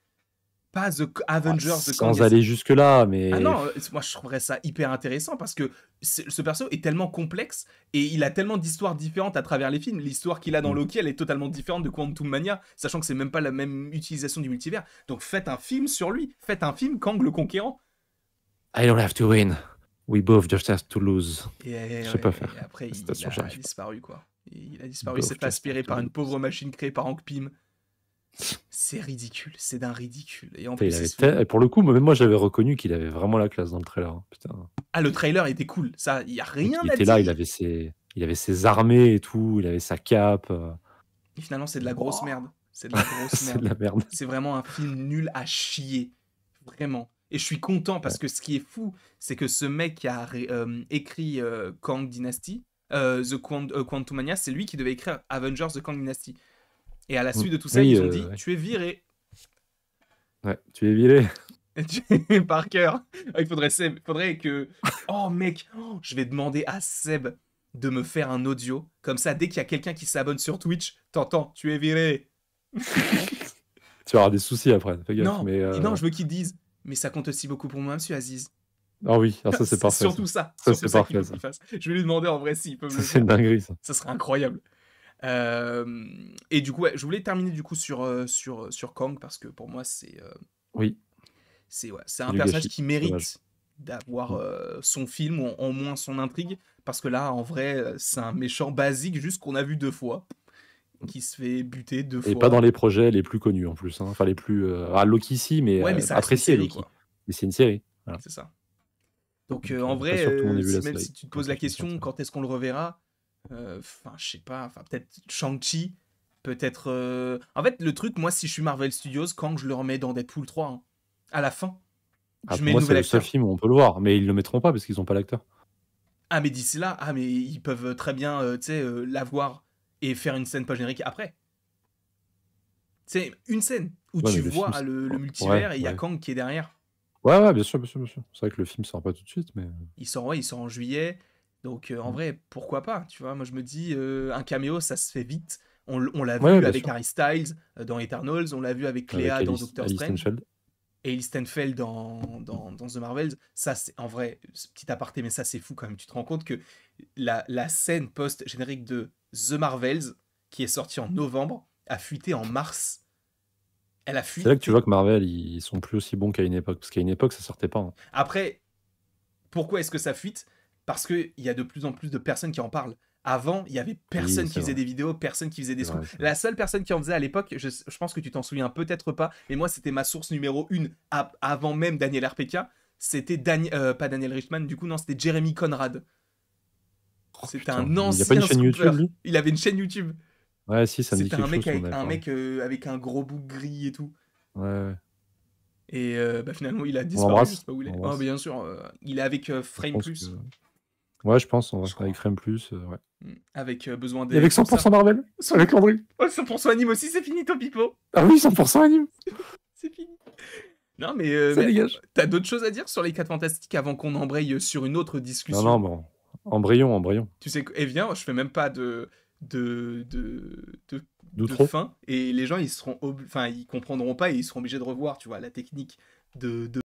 Pas Ah, Avengers The Kang. sans aller jusque-là, Ah mais non, moi je trouverais ça hyper intéressant parce que ce perso est tellement complexe et il a tellement d'histoires différentes à travers les films. L'histoire qu'il a dans mmh. Loki, elle est totalement différente de Quantum Mania, sachant que c'est même pas la même utilisation du multivers. Donc faites un film sur lui, faites un film Kang le Conquérant. I don't have to win. We both just have to lose. Et, Je sais pas et faire. après, La il citation, a j'arrive pas. disparu quoi. Il a disparu, il s'est Both fait just have aspirer to par une lose. pauvre machine créée par Hank Pym. C'est ridicule, c'est d'un ridicule. Et en Putain, plus, il il avait se fait. et pour le coup, même moi, j'avais reconnu qu'il avait vraiment la classe dans le trailer, hein. Putain. Ah, le trailer était cool, ça, il y a Mec, rien il à était là, dire. il avait ses armées et tout, il avait sa cape, Et finalement, c'est de la grosse wouah! merde. C'est de la grosse C'est de merde. la merde. C'est vraiment un film nul à chier. Vraiment. Et je suis content parce Ouais. que ce qui est fou, c'est que ce mec qui a écrit Kang Dynasty, Quantum Mania, c'est lui qui devait écrire Avengers The Kang Dynasty. Et à la Mmh. suite de tout ça, Oui, ils ont dit ouais. tu es viré. Ouais, tu es viré. Par cœur. Il faudrait que. Oh mec, je vais demander à Seb de me faire un audio. Comme ça, dès qu'il y a quelqu'un qui s'abonne sur Twitch, t'entends, tu es viré. Tu auras des soucis après, fais gaffe, Non, mais non, je veux qu'ils disent. Mais ça compte aussi beaucoup pour moi, monsieur Aziz. ah oui, ah ça c'est C'est parfait ça. surtout ça, Ça surtout c'est ça qu'il parfait faut ça. qu'ils fassent. Je vais lui demander en vrai s'ils peuvent Ça le c'est faire. une dinguerie ça. Ça serait incroyable. Euh, et du coup, ouais, je voulais terminer du coup sur Kang parce que pour moi, Oui, c'est c'est un du personnage gâchis, qui c'est dommage. mérite d'avoir Mmh. son film ou au moins son intrigue. Parce que là, en vrai, c'est un méchant basique, juste qu'on a vu 2 fois, Mmh. qui se fait buter deux Et pas dans fois. les projets les plus connus en plus, hein. Enfin les plus, Loki si, mais Ouais, mais ça reste une apprécié série, Loki. quoi. Mais c'est une série, voilà. C'est ça. Donc Donc en pas vrai, sûr que tout le monde ait vu la même série si tu te pour poses la ceux qui vont question sortir. quand est-ce qu'on le reverra, enfin je sais pas, enfin peut-être Shang-Chi, peut-être. En fait, le truc, moi, si je suis Marvel Studios, quand je le remets dans Deadpool 3, hein, à la fin. Ah, Je pour mets le moi, c'est nouvel le seul acteur. film où on peut le voir, mais ils le mettront pas parce qu'ils ont pas l'acteur. Ah, mais d'ici là, ah, mais ils peuvent très bien, tu sais, l'avoir et faire une scène post-générique après. C'est une scène où Ouais, tu mais le film, vois le ouais, multivers et il y a ouais. Kang qui est derrière. Ouais, ouais, bien sûr, bien sûr, bien sûr. C'est vrai que le film sort pas tout de suite, mais. Il sort en juillet. Donc en Mm. vrai, pourquoi pas, tu vois. Moi je me dis, un caméo, ça se fait vite. On l'a Ouais, vu bien avec sûr. Harry Styles dans Eternals, on l'a vu avec Avec Cléa dans Doctor Alice Strange, Stenfeld. et Ellie Stenfeld dans The Marvels. Ça, c'est en vrai, petit aparté, mais ça c'est fou quand même. Tu te rends compte que la scène post-générique de The Marvels, qui est sortie en novembre, a fuité en mars. Elle a C'est là que tu fuité. vois que Marvel, ils sont plus aussi bons qu'à une époque. Parce qu'à une époque, ça sortait pas, hein. Après, pourquoi est-ce que ça fuite? Parce qu'il y a de plus en plus de personnes qui en parlent. Avant, il y avait Oui, personne qui c'est faisait vrai. des vidéos, personne qui faisait des C'est scoops. vrai, c'est vrai. La seule personne qui en faisait à l'époque, je pense que tu t'en souviens peut-être pas, mais moi c'était ma source numéro 1 avant même Daniel RPK. C'était pas Daniel Richman, du coup non, c'était Jeremy Conrad. Oh C'était putain, un il y a pas une ancien chaîne YouTube, scooper. lui? Il avait une chaîne YouTube. Ouais, si, ça me dit C'était quelque chose, tu m'en avais un parlé. mec avec un gros bouc gris et tout. Ouais, ouais. Et bah, finalement, il a On disparu, je sais l'embrasse. pas où il On est. Oh, l'embrasse. bien sûr, il est avec Je Frame pense que. Plus, Ouais, je pense, en vrai. je Avec crois. Frame Plus, ouais. Avec Besoin Et des avec pour ça. 100% Marvel, avec Landry. Oh, 100% anime aussi, c'est fini, Topipo. Ah oui, 100% anime. C'est fini. Non, Ça mais dégage. t'as d'autres choses à dire sur les 4 fantastiques avant qu'on embraye sur une autre Non, non, discussion? bon. Embryon, embryon. Tu sais, eh bien, je fais même pas de, de, de, de D'outro. fin, et les gens, ils comprendront pas et ils seront obligés de revoir, tu vois, la technique de